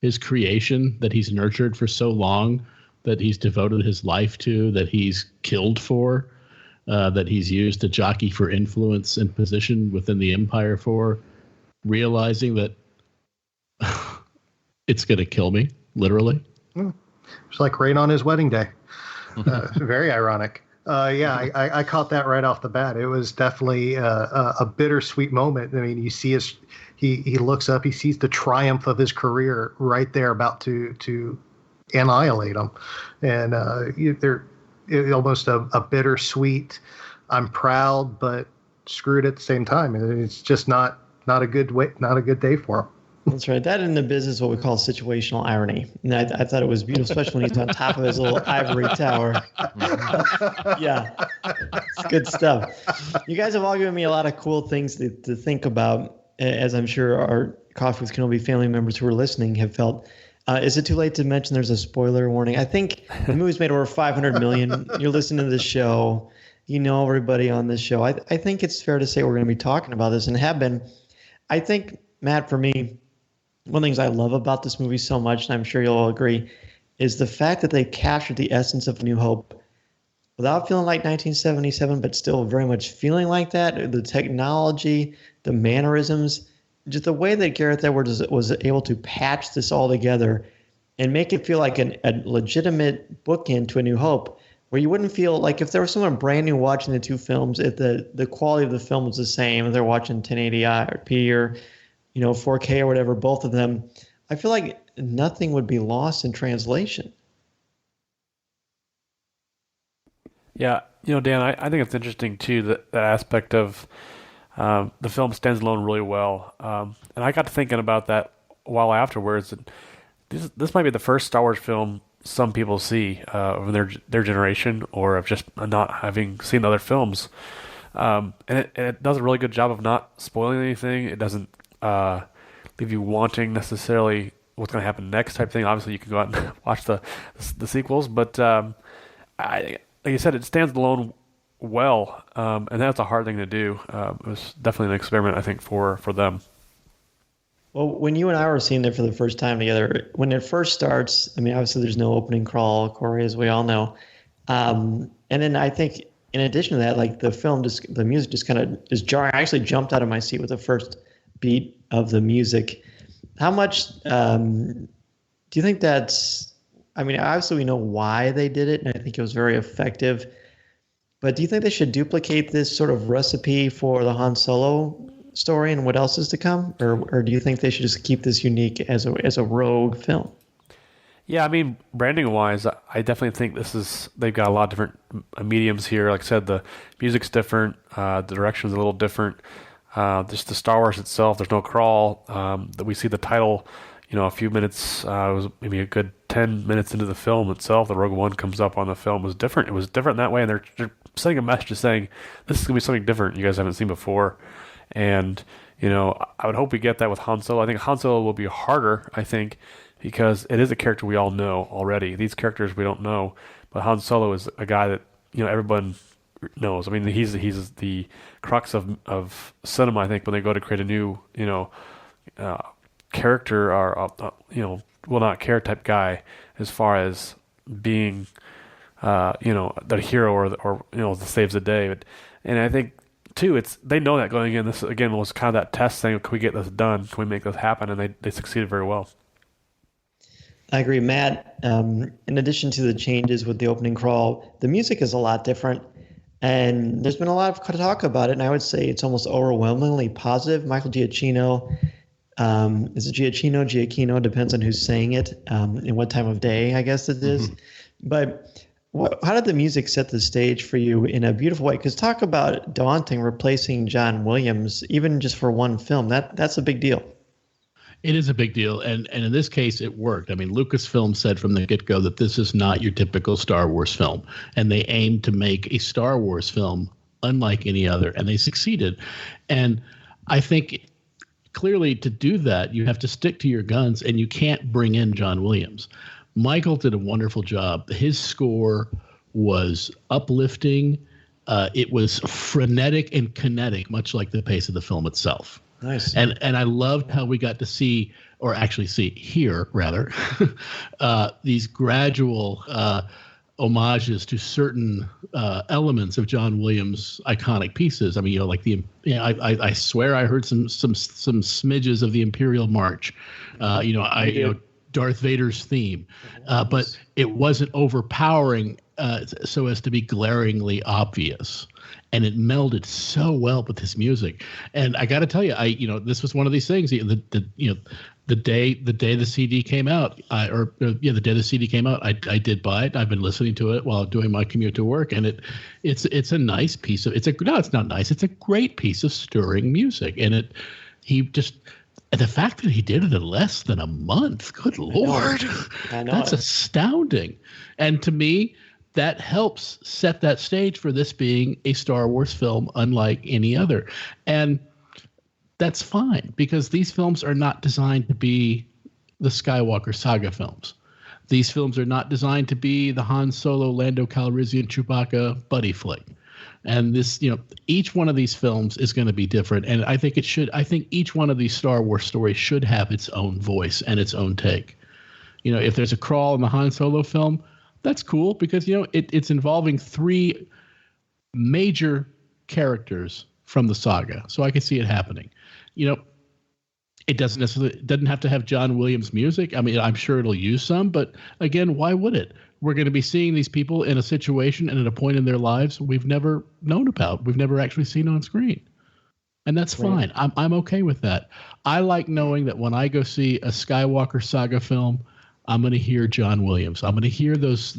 his creation that he's nurtured for so long, that he's devoted his life to, that he's killed for, that he's used to jockey for influence and position within the Empire for, realizing that It's going to kill me, literally. It's like rain on his wedding day. Very ironic. I caught that right off the bat. It was definitely a bittersweet moment. I mean, you see he looks up, he sees the triumph of his career right there, about to annihilate him, and it's almost a bittersweet. I'm proud, but screwed at the same time, and it's just not a good day for him. That's right. That in the business is what we call situational irony. And I thought it was beautiful, especially when he's on top of his little ivory tower. Yeah, it's good stuff. You guys have all given me a lot of cool things to think about, as I'm sure our Coffee with Kenobi family members who are listening have felt. Is it too late to mention there's a spoiler warning? I think the movie's made over $500 million. You're listening to this show. You know everybody on this show. I think it's fair to say we're going to be talking about this and have been. I think, Matt, for me, one of the things I love about this movie so much, and I'm sure you'll all agree, is the fact that they captured the essence of New Hope without feeling like 1977, but still very much feeling like that. The technology, the mannerisms, just the way that Gareth Edwards was able to patch this all together and make it feel like a legitimate bookend to A New Hope, where you wouldn't feel like if there was someone brand new watching the two films, if the quality of the film was the same, if they're watching 1080p or 4K or whatever, both of them, I feel like nothing would be lost in translation. Yeah, Dan, I think it's interesting too that aspect of the film stands alone really well, and I got to thinking about that a while afterwards. This might be the first Star Wars film some people see of their generation, or of just not having seen other films, and it does a really good job of not spoiling anything. It doesn't leave you wanting necessarily what's going to happen next type thing. Obviously, you can go out and watch the sequels, but like you said, it stands alone well, and that's a hard thing to do. It was definitely an experiment, I think, for them. Well, when you and I were seeing it for the first time together, when it first starts, I mean, obviously there's no opening crawl, Corey, as we all know. And then I think in addition to that, like the music just kind of is jarring. I actually jumped out of my seat with the first beat of the music. How much do you think that's, I mean, obviously we know why they did it, and I think it was very effective. But do you think they should duplicate this sort of recipe for the Han Solo story and what else is to come? Or do you think they should just keep this unique as a rogue film? Yeah, I mean, branding-wise, I definitely think they've got a lot of different mediums here. Like I said, the music's different, the direction's a little different. Just the Star Wars itself, there's no crawl. That we see the title, a few minutes, it was maybe a good 10 minutes into the film itself, the Rogue One comes up on the film. It was different. It was different that way, and they're sending a message saying, this is going to be something different you guys haven't seen before. And, I would hope we get that with Han Solo. I think Han Solo will be harder, because it is a character we all know already. These characters we don't know, but Han Solo is a guy that, everyone knows. I mean, he's the crux of cinema, I think, when they go to create a new, character or, will not care type guy as far as being, the hero or that saves the day. And I think, too, they know that going in. This, again, was kind of that test saying, can we get this done? Can we make this happen? And they succeeded very well. I agree, Matt. In addition to the changes with the opening crawl, the music is a lot different. And there's been a lot of talk about it, and I would say it's almost overwhelmingly positive. Michael Giacchino, is it Giacchino, depends on who's saying it, and what time of day, I guess it is. Mm-hmm. But how did the music set the stage for you in a beautiful way? Because talk about daunting replacing John Williams, even just for one film. That's a big deal. It is a big deal, and in this case, it worked. I mean, Lucasfilm said from the get-go that this is not your typical Star Wars film, and they aimed to make a Star Wars film unlike any other, and they succeeded. And I think clearly to do that, you have to stick to your guns, and you can't bring in John Williams. Michael did a wonderful job. His score was uplifting. It was frenetic and kinetic, much like the pace of the film itself. Nice. And I loved how we got to hear these gradual homages to certain elements of John Williams' iconic pieces. I mean, I swear I heard some smidges of the Imperial March. Darth Vader's theme, but it wasn't overpowering so as to be glaringly obvious. And it melded so well with his music. And I got to tell you, this was one of these things. The day the CD came out, the day the CD came out, I did buy it. I've been listening to it while doing my commute to work, and it's a nice piece of it's not nice. It's a great piece of stirring music, and the fact that he did it in less than a month, good Lord, I know that's astounding. And to me, that helps set that stage for this being a Star Wars film unlike any other. And that's fine, because these films are not designed to be the Skywalker saga films. These films are not designed to be the Han Solo, Lando Calrissian, Chewbacca buddy flick. And this, each one of these films is going to be different. And I think each one of these Star Wars stories should have its own voice and its own take. If there's a crawl in the Han Solo film, that's cool, because it's involving 3 major characters from the saga, so I can see it happening. It doesn't have to have John Williams music. I mean, I'm sure it'll use some, but again, why would it? We're going to be seeing these people in a situation and at a point in their lives we've never known about, we've never actually seen on screen, and that's fine. I'm okay with that. I like knowing that when I go see a Skywalker saga film, I'm going to hear John Williams. I'm going to hear those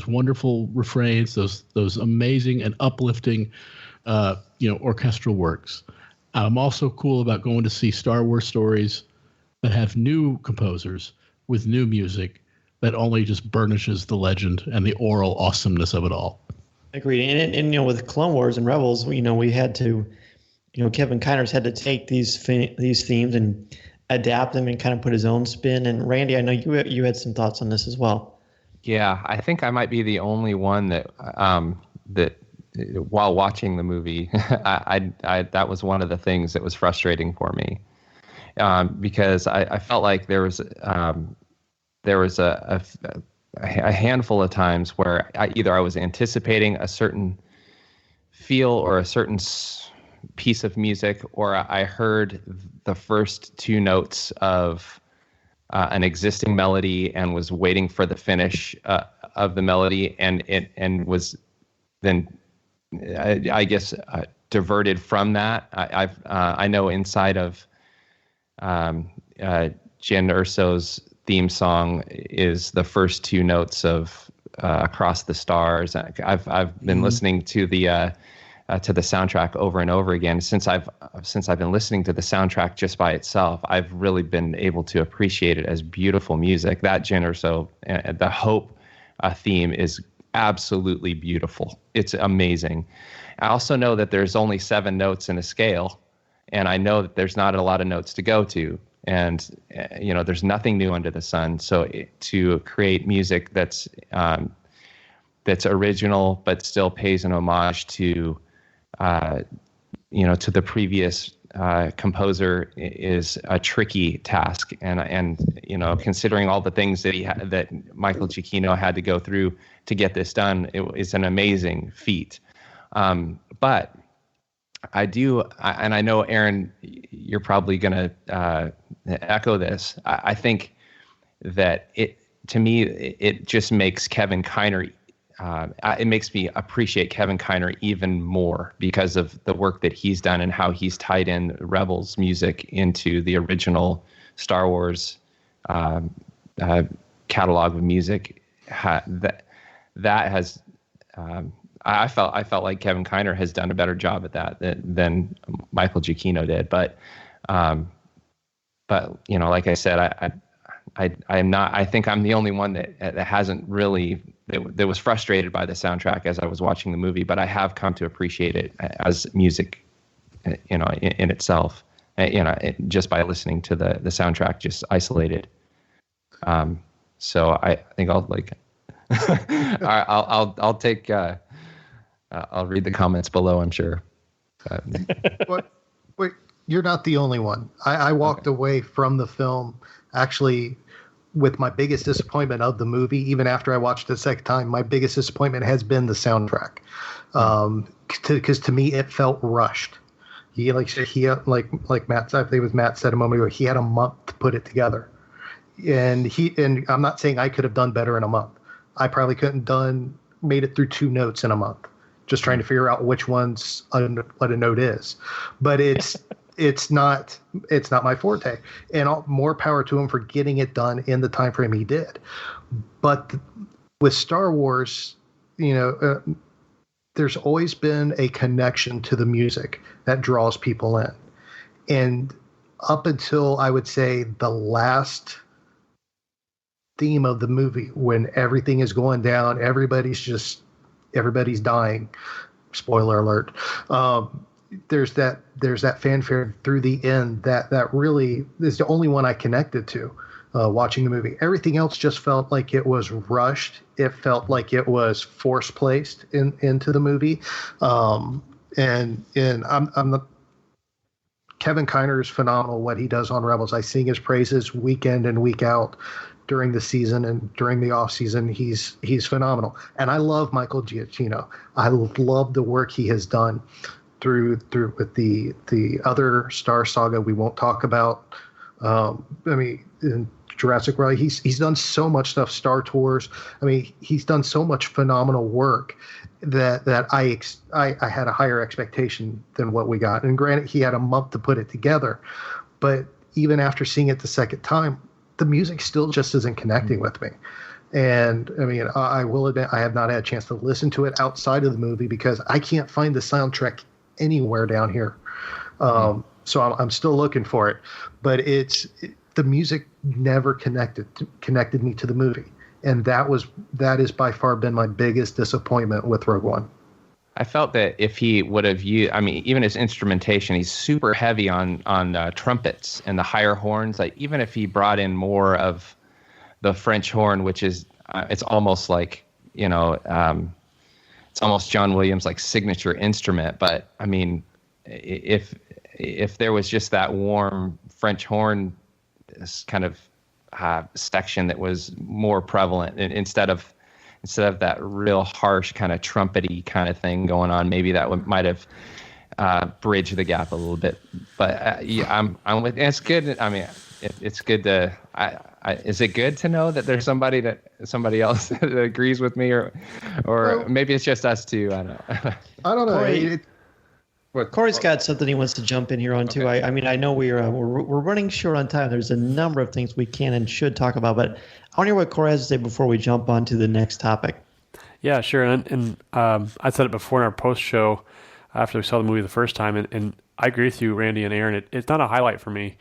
wonderful refrains, those amazing and uplifting, orchestral works. I'm also cool about going to see Star Wars stories that have new composers with new music that only just burnishes the legend and the oral awesomeness of it all. Agreed. And with Clone Wars and Rebels, we had to, Kevin Kiner's had to take these themes and adapt them and kind of put his own spin. And Randy, I know you had some thoughts on this as well. Yeah, I think I might be the only one that while watching the movie, I that was one of the things that was frustrating for me, because I felt like there was a handful of times where either I was anticipating a certain feel or a certain piece of music, or I heard the first 2 notes of an existing melody and was waiting for the finish of the melody, and was then I guess diverted from that. I know inside of Jyn Erso's theme song is the first 2 notes of Across the Stars. I've been listening to the soundtrack over and over again. Since I've been listening to the soundtrack just by itself, I've really been able to appreciate it as beautiful music. That Jyn Erso, the Hope theme is absolutely beautiful. It's amazing. I also know that there's only 7 notes in a scale, and I know that there's not a lot of notes to go to, and there's nothing new under the sun. So to create music that's original but still pays an homage to to the previous composer is a tricky task, and considering all the things that Michael Giacchino had to go through to get this done, it's an amazing feat. But I do, and I know Aaron, you're probably going to echo this. I think that to me it just makes Kevin Kiner. It makes me appreciate Kevin Kiner even more because of the work that he's done and how he's tied in Rebels music into the original Star Wars catalog of music. That has, I felt like Kevin Kiner has done a better job at that than Michael Giacchino did. But like I said, I'm not. I think I'm the only one that hasn't really that was frustrated by the soundtrack as I was watching the movie. But I have come to appreciate it as music, in itself. Just by listening to the soundtrack, just isolated. So I think I'll I'll take. I'll read the comments below, I'm sure. Wait, you're not the only one. I walked away from the film actually with my biggest disappointment of the movie. Even after I watched it the second time, my biggest disappointment has been the soundtrack. Because to me, it felt rushed. Like Matt, I think it was Matt said a moment ago, he had a month to put it together. and I'm not saying I could have done better in a month. I probably couldn't made it through 2 notes in a month, just trying to figure out which ones what a note is. But it's not my forte, and more power to him for getting it done in the time frame he did. But with Star Wars, there's always been a connection to the music that draws people in, and up until I would say the last theme of the movie, when everything is going down, everybody's dying. Spoiler alert. There's that fanfare through the end that really is the only one I connected to watching the movie. Everything else just felt like it was rushed. It felt like it was force placed into the movie. And I'm the Kevin Kiner is phenomenal. What he does on Rebels, I sing his praises week in and week out during the season and during the off season. He's phenomenal, and I love Michael Giacchino. I love the work he has done through with the other Star Saga we won't talk about. In Jurassic World, he's done so much stuff. Star Tours. He's done so much phenomenal work that I had a higher expectation than what we got. And granted, he had a month to put it together, but even after seeing it the second time, the music still just isn't connecting with me. And I will admit, I have not had a chance to listen to it outside of the movie because I can't find the soundtrack anywhere down here. So I'm still looking for it, but the music never connected me to the movie. And that is by far been my biggest disappointment with Rogue One. I felt that if he would have used, even his instrumentation, he's super heavy on trumpets and the higher horns. Like even if he brought in more of the French horn, which is it's almost like it's almost John Williams' like signature instrument. But if there was just that warm French horn kind of section that was more prevalent instead of that real harsh kind of trumpety kind of thing going on, maybe that might have bridged the gap a little bit. But I'm with. It's good. It's good to. Is it good to know that there's somebody else that agrees with me, or well, maybe it's just us two? I don't know. Corey's got something he wants to jump in here on too. Okay. I know we're running short on time. There's a number of things we can and should talk about, but I want to hear what Corey has to say before we jump on to the next topic. Yeah, sure. And I said it before in our post show after we saw the movie the first time, and I agree with you, Randy and Aaron. It's not a highlight for me,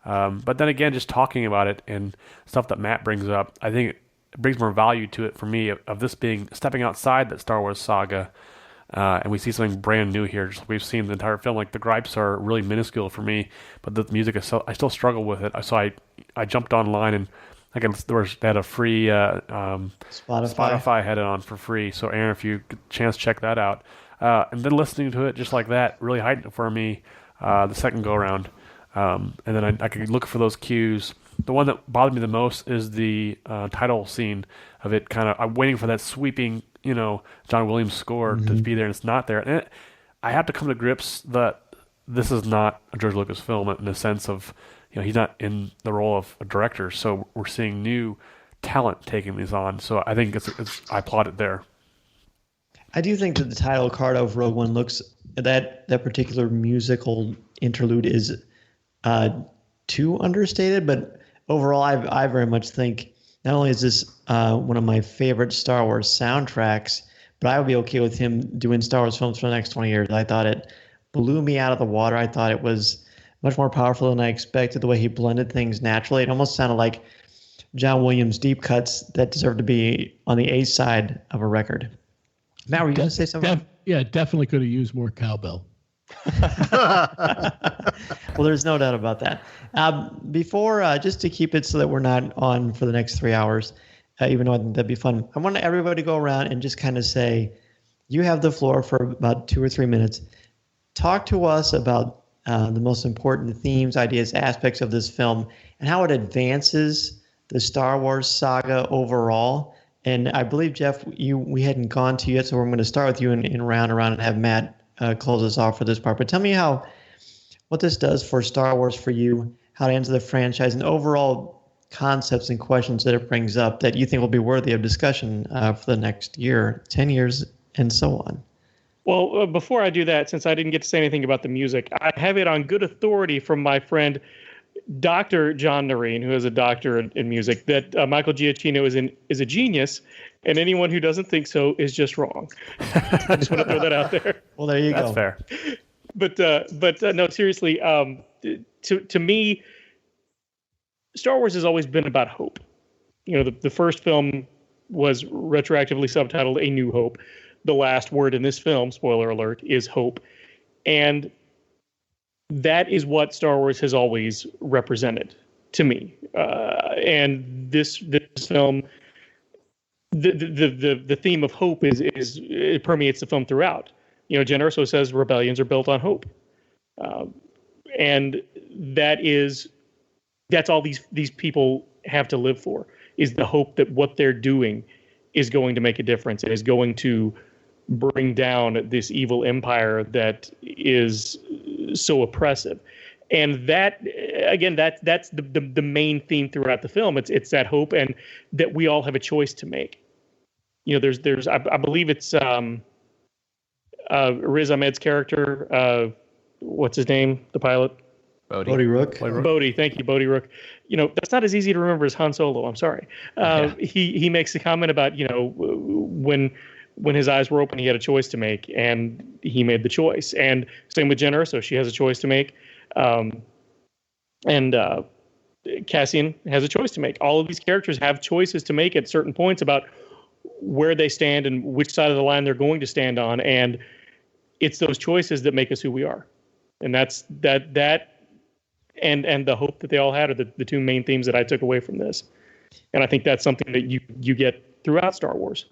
but then again, just talking about it and stuff that Matt brings up, I think it brings more value to it for me of this being stepping outside that Star Wars saga. And we see something brand new here. Just like we've seen the entire film. Like the gripes are really minuscule for me, but the music I still struggle with it. So I jumped online and they had a free Spotify had it on for free. So Aaron, if you get a chance, check that out. And then listening to it just like that really heightened it for me the second go around. And then I could look for those cues. The one that bothered me the most is the title scene of it. I'm waiting for that sweeping, John Williams score to be there, and it's not there. And I have to come to grips that this is not a George Lucas film in the sense of, he's not in the role of a director. So we're seeing new talent taking these on. So I think I applaud it there. I do think that the title card of Rogue One looks that particular musical interlude is too understated, but overall, I very much think not only is this one of my favorite Star Wars soundtracks, but I would be okay with him doing Star Wars films for the next 20 years. I thought it blew me out of the water. I thought it was much more powerful than I expected, the way he blended things naturally. It almost sounded like John Williams' deep cuts that deserved to be on the A side of a record. Matt, were you going to say something? Yeah, definitely could have used more cowbell. Well, there's no doubt about that. Before, just to keep it so that we're not on for the next 3 hours, even though I think that'd be fun, I want everybody to go around and just kind of say, you have the floor for about 2 or 3 minutes. Talk to us about the most important themes, ideas, aspects of this film, and how it advances the Star Wars saga overall. And I believe, Jeff, we hadn't gone to yet, so we're going to start with you and round around and have Matt close us off for this part. But tell me what this does for Star Wars for you, how it ends the franchise, and overall concepts and questions that it brings up that you think will be worthy of discussion for the next year, 10 years, and so on? Well, before I do that, since I didn't get to say anything about the music, I have it on good authority from my friend Dr. John Noreen, who is a doctor in music, that Michael Giacchino is a genius, and anyone who doesn't think so is just wrong. I just want to throw that out there. Well, there you That's go. fair. But no, seriously, to me, Star Wars has always been about hope. You know, the first film was retroactively subtitled A New Hope. The last word in this film, spoiler alert, is hope. And that is what Star Wars has always represented to me. And this film, the theme of hope is it permeates the film throughout. You know, Jen Erso says rebellions are built on hope. And that's all these people have to live for, is the hope that what they're doing is going to make a difference and is going to bring down this evil empire that is so oppressive. And that, again, that's the main theme throughout the film. It's that hope, and that we all have a choice to make. You know, there's I believe it's Riz Ahmed's character, what's his name, the pilot? Bodhi Rook. Bodhi, thank you, Bodhi Rook. You know, that's not as easy to remember as Han Solo. I'm sorry. He makes a comment about, you know, when his eyes were open, he had a choice to make, and he made the choice. And same with Jen Erso, she has a choice to make, and Cassian has a choice to make. All of these characters have choices to make at certain points about where they stand and which side of the line they're going to stand on, and it's those choices that make us who we are. And that's that. And the hope that they all had are the two main themes that I took away from this. And I think that's something that you get throughout Star Wars.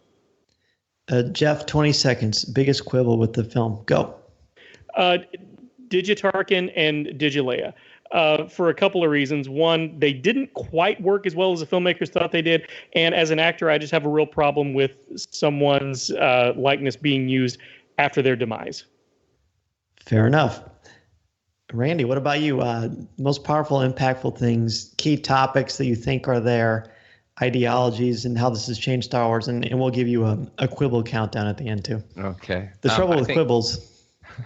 Jeff, 20 seconds. Biggest quibble with the film. Go. Digitarkin and Digileia. For a couple of reasons. One, they didn't quite work as well as the filmmakers thought they did. And as an actor, I just have a real problem with someone's likeness being used after their demise. Fair enough. Randy, what about you? Most powerful, impactful things, key topics that you think are there, ideologies, and how this has changed Star Wars. And we'll give you a quibble countdown at the end, too. Okay. The trouble with quibbles.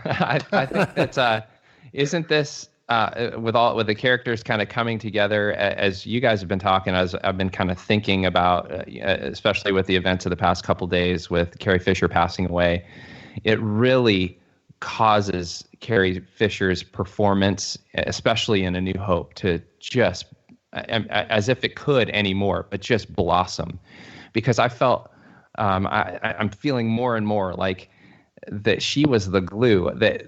I think that isn't this with the characters kind of coming together, as you guys have been talking, as I've been kind of thinking about, especially with the events of the past couple days with Carrie Fisher passing away, it really causes Carrie Fisher's performance, especially in A New Hope, to just, as if it could anymore, but just blossom. Because I felt, I'm feeling more and more like that she was the glue, that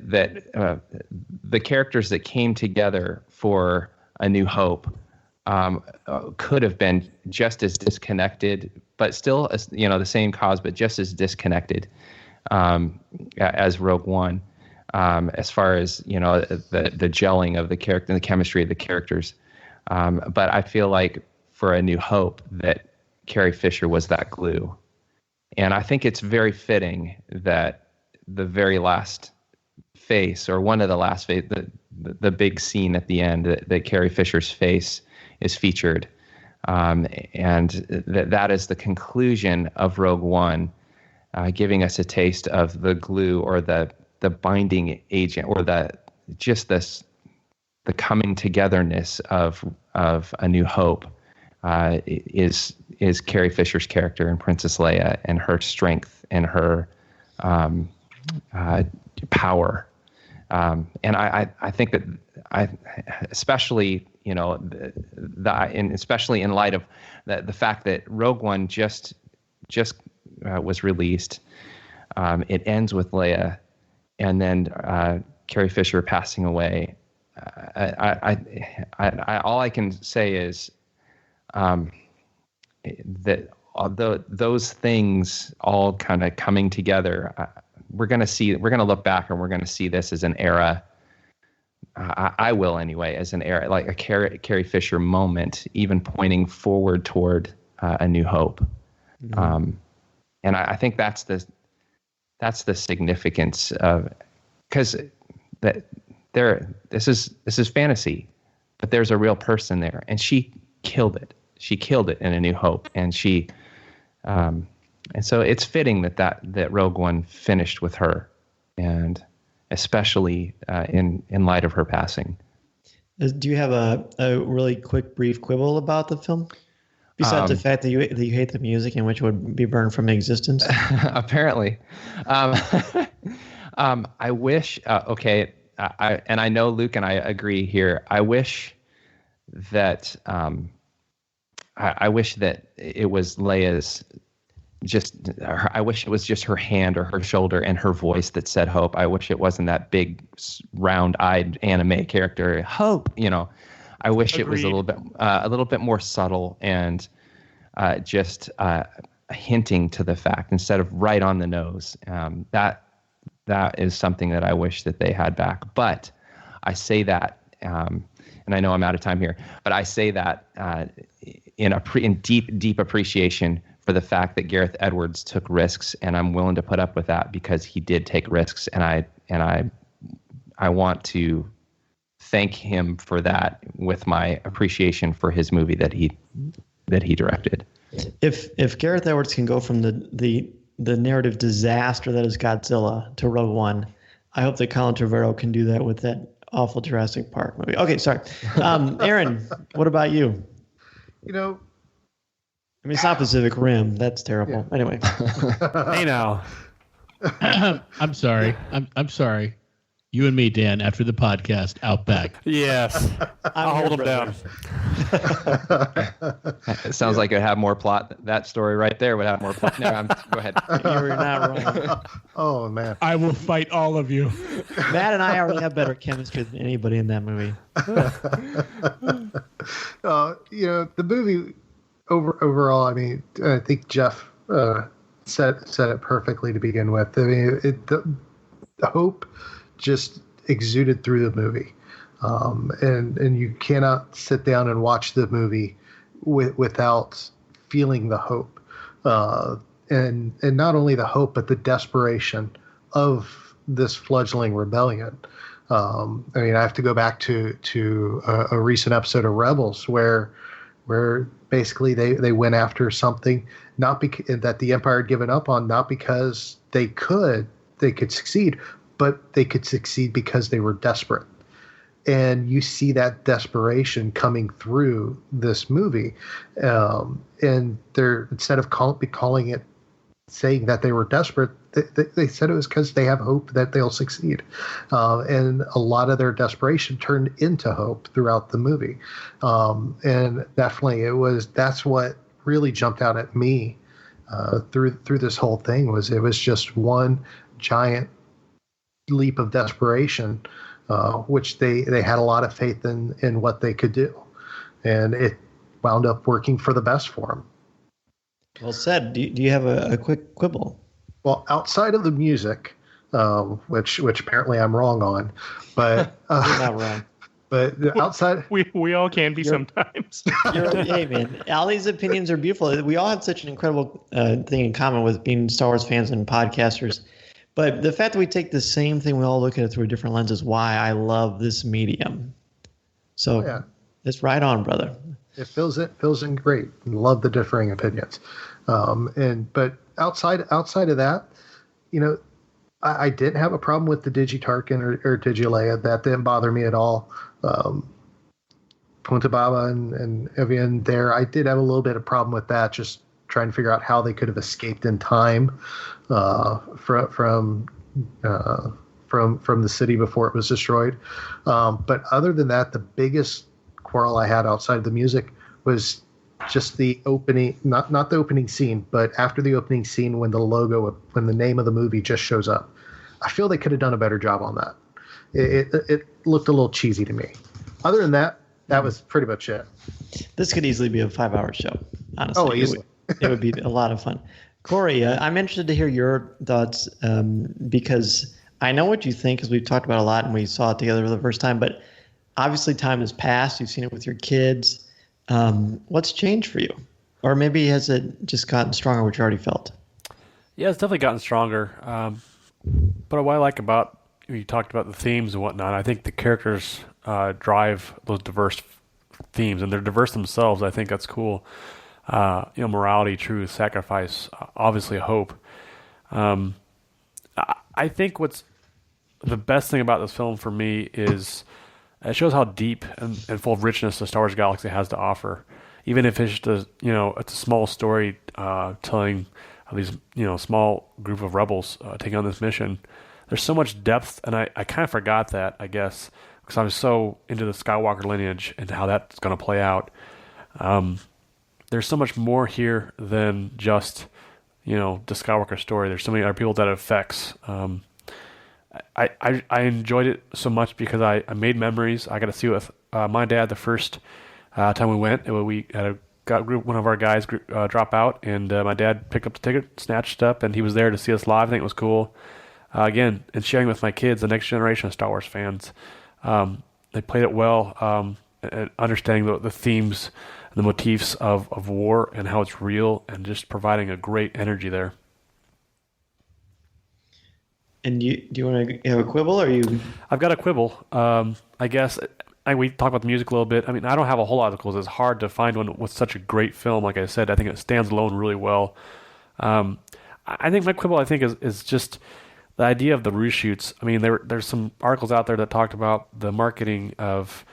the characters that came together for A New Hope could have been just as disconnected, but still, the same cause, but just as disconnected as Rogue One, as far as the gelling of the character and the chemistry of the characters. But I feel like for A New Hope that Carrie Fisher was that glue, and I think it's very fitting that the very last face, or one of the last face, the big scene at the end, that Carrie Fisher's face is featured, and that is the conclusion of Rogue One. Giving us a taste of the glue, or the binding agent, or the coming togetherness of A New Hope is Carrie Fisher's character and Princess Leia, and her strength and her power. And I think that especially especially in light of the fact that Rogue One just was released. It ends with Leia, and then Carrie Fisher passing away. All I can say is that although those things all kind of coming together, we're going to look back and we're going to see this as an era. I will anyway, as an era, like a Carrie Fisher moment, even pointing forward toward A New Hope. Mm-hmm. And I think that's the significance of, because this is fantasy, but there's a real person there, and she killed it. She killed it in A New Hope, and and so it's fitting that Rogue One finished with her, and especially in light of her passing. Do you have a really quick, brief quibble about the film? Besides the fact that you hate the music and which would be burned from existence? Apparently. I wish, and I know Luke and I agree here. I wish that I wish that it was Leia's I wish it was just her hand or her shoulder and her voice that said hope. I wish it wasn't that big round-eyed anime character, hope, I wish it was a little bit more subtle and just hinting to the fact instead of right on the nose. That is something that I wish that they had back. But I say that, and I know I'm out of time here, but I say that in deep appreciation for the fact that Gareth Edwards took risks, and I'm willing to put up with that because he did take risks, and I want to thank him for that with my appreciation for his movie that he directed. If Gareth Edwards can go from the narrative disaster that is Godzilla to Rogue One, I hope that Colin Trevorrow can do that with that awful Jurassic Park movie. Okay, sorry. Aaron, what about you? I mean, it's not Pacific Rim. That's terrible. Yeah. Anyway. Hey now. I'm sorry. I'm sorry. You and me, Dan, after the podcast, out back. Yes. I'll hold him down. It sounds like it would have more plot. That story right there would have more plot. No, go ahead. You're not wrong. Oh, man. I will fight all of you. Matt and I already have better chemistry than anybody in that movie. The movie overall, I mean, I think Jeff said it perfectly to begin with. I mean, the hope just exuded through the movie, and you cannot sit down and watch the movie without feeling the hope, and not only the hope but the desperation of this fledgling rebellion. I mean, I have to go back to a recent episode of Rebels where basically they went after something that the Empire had given up on, not because they could succeed, but they could succeed because they were desperate. And you see that desperation coming through this movie. And they're, instead of saying that they were desperate, they said it was because they have hope that they'll succeed. And a lot of their desperation turned into hope throughout the movie. And definitely that's what really jumped out at me through this whole thing. It was just one giant leap of desperation, which they had a lot of faith in what they could do. And it wound up working for the best for them. Well said. Do you have a quick quibble? Well, outside of the music, which apparently I'm wrong on, but you're not wrong. But outside, we all can be sometimes. Hey man, all these opinions are beautiful. We all have such an incredible thing in common with being Star Wars fans and podcasters. But the fact that we take the same thing, we all look at it through a different lens, is why I love this medium. So It's right on, brother. It fills in great. Love the differing opinions. But outside of that, I didn't have a problem with the Digitarkin or Digileia. That didn't bother me at all. Punta Baba and Evian there, I did have a little bit of problem with that, just trying to figure out how they could have escaped in time from the city before it was destroyed. But other than that, the biggest quarrel I had outside of the music was just the opening, not the opening scene, but after the opening scene when the name of the movie just shows up. I feel they could have done a better job on that. It looked a little cheesy to me. Other than that, that was pretty much it. This could easily be a 5-hour show, honestly. Oh, easily. It would be a lot of fun. Corey, I'm interested to hear your thoughts because I know what you think, because we've talked about it a lot and we saw it together for the first time, but obviously time has passed. You've seen it with your kids. What's changed for you? Or maybe has it just gotten stronger, which you already felt? Yeah, it's definitely gotten stronger. But what I like about, you talked about the themes and whatnot, I think the characters drive those diverse themes, and they're diverse themselves. I think that's cool. Morality, truth, sacrifice, obviously hope. I think what's the best thing about this film for me is it shows how deep and full of richness the Star Wars galaxy has to offer. Even if it's just it's a small story telling of these small group of rebels taking on this mission. There's so much depth, and I kind of forgot that, I guess, because I was so into the Skywalker lineage and how that's going to play out. There's so much more here than just the Skywalker story. There's so many other people that it affects. I enjoyed it so much because I made memories. I got to see it with my dad the first time we went. We had one of our guys drop out, and my dad picked up the ticket, snatched it up, and he was there to see us live. I think it was cool. Again, and sharing with my kids, the next generation of Star Wars fans. They played it well, understanding the themes and the motifs of war and how it's real, and just providing a great energy there. And do you want to have a quibble, or you? I've got a quibble. I guess we talked about the music a little bit. I mean, I don't have a whole lot of quibbles. It's hard to find one with such a great film. Like I said, I think it stands alone really well. I think my quibble, is just the idea of the reshoots. I mean, there's some articles out there that talked about the marketing of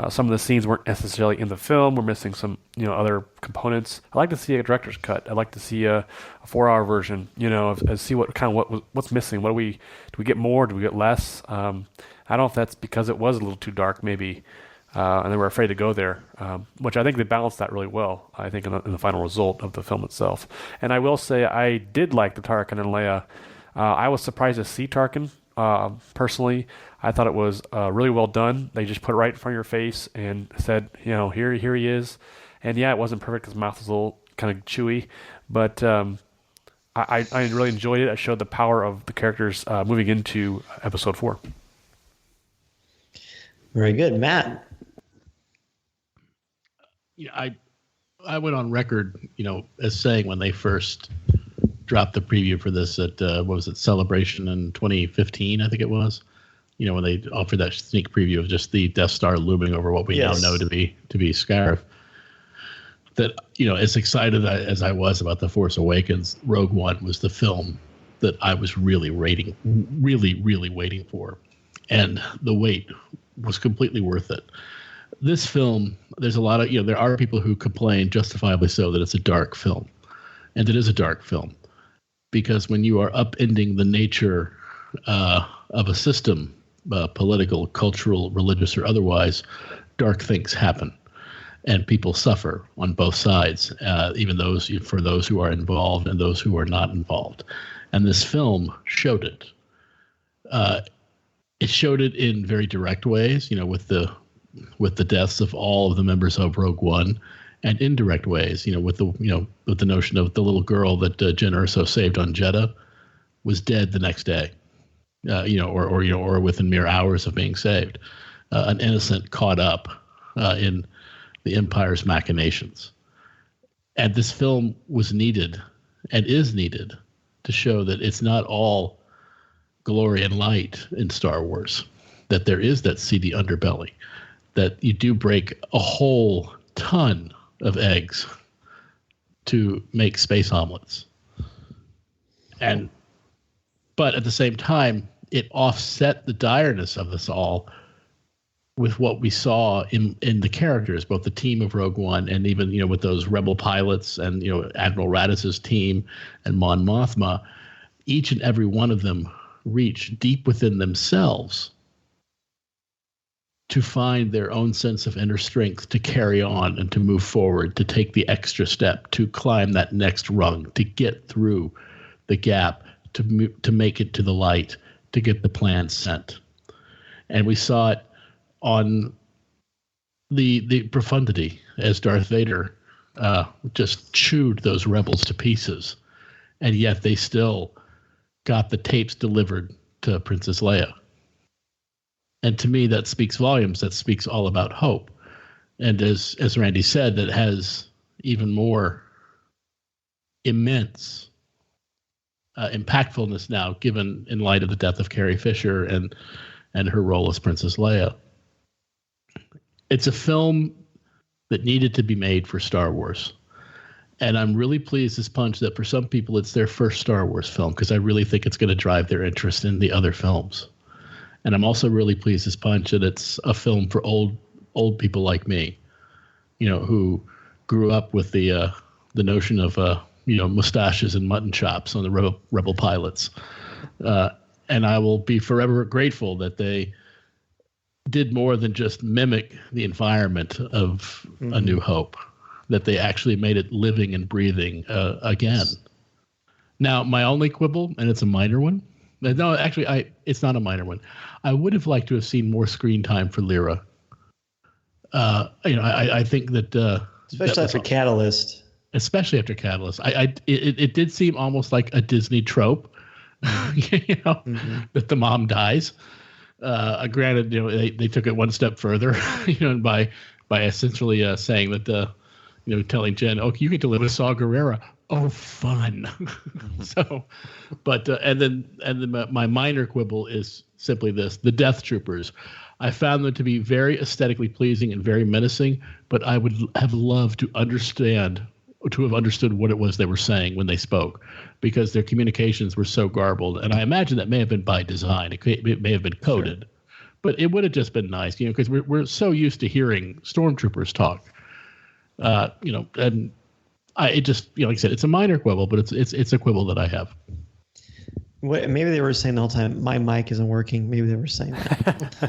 some of the scenes weren't necessarily in the film. We're missing some, other components. I'd like to see a director's cut. I'd like to see a 4-hour version, see what's missing. Do we get more? Do we get less? I don't know if that's because it was a little too dark, maybe, and they were afraid to go there, which I think they balanced that really well, I think, in the final result of the film itself. And I will say I did like the Tarkin and Leia. I was surprised to see Tarkin. Personally, I thought it was really well done. They just put it right in front of your face and said, here he is. And yeah, it wasn't perfect. His mouth was a little kind of chewy, but I really enjoyed it. I showed the power of the characters moving into Episode 4. Very good, Matt. I went on record, as saying when they first dropped the preview for this at Celebration in 2015, I think it was. When they offered that sneak preview of just the Death Star looming over what we now know to be Scarif. That as excited as I was about The Force Awakens, Rogue One was the film that I was really waiting for, and the wait was completely worth it. This film, there's a lot of there are people who complain, justifiably so, that it's a dark film, and it is a dark film. Because when you are upending the nature of a system, political, cultural, religious, or otherwise, dark things happen, and people suffer on both sides, even for those who are involved and those who are not involved. And this film showed it. It showed it in very direct ways, with the deaths of all of the members of Rogue One. And indirect ways, with the notion of the little girl that Jen Erso saved on Jeddah was dead the next day, or within mere hours of being saved, an innocent caught up in the Empire's machinations. And this film was needed and is needed to show that it's not all glory and light in Star Wars, that there is that seedy underbelly, that you do break a whole ton of eggs to make space omelets. But at the same time, it offset the direness of this all with what we saw in the characters, both the team of Rogue One and even, with those rebel pilots and, Admiral Radiss's team and Mon Mothma. Each and every one of them reach deep within themselves to find their own sense of inner strength to carry on and to move forward, to take the extra step, to climb that next rung, to get through the gap, to make it to the light, to get the plan sent. And we saw it on the profundity as Darth Vader just chewed those rebels to pieces. And yet they still got the tapes delivered to Princess Leia. And to me, that speaks volumes. That speaks all about hope. And as Randy said, that has even more immense impactfulness now, given in light of the death of Carrie Fisher and her role as Princess Leia. It's a film that needed to be made for Star Wars. And I'm really pleased as punch that for some people it's their first Star Wars film, because I really think it's going to drive their interest in the other films. And I'm also really pleased as punch that it's a film for old people like me, who grew up with the notion of mustaches and mutton chops on the rebel pilots. And I will be forever grateful that they did more than just mimic the environment of A New Hope, that they actually made it living and breathing again. Now, my only quibble, and it's a minor one. No, actually, it's not a minor one. I would have liked to have seen more screen time for Lyra. I think that especially after Catalyst. Especially after Catalyst, it did seem almost like a Disney trope, that the mom dies. Granted, they took it one step further, by essentially saying that, telling Jen, "Oh, you get to live with Saw Gerrera." Oh, fun. So, but and then my minor quibble is simply this: the Death Troopers. I found them to be very aesthetically pleasing and very menacing, but I would have loved to have understood what it was they were saying when they spoke, because their communications were so garbled. And I imagine that may have been by design. It may have been coded, but it would have just been nice, because we're so used to hearing stormtroopers talk, and it just, like I said, it's a minor quibble, but it's a quibble that I have. Maybe they were saying the whole time, my mic isn't working. Maybe they were saying that.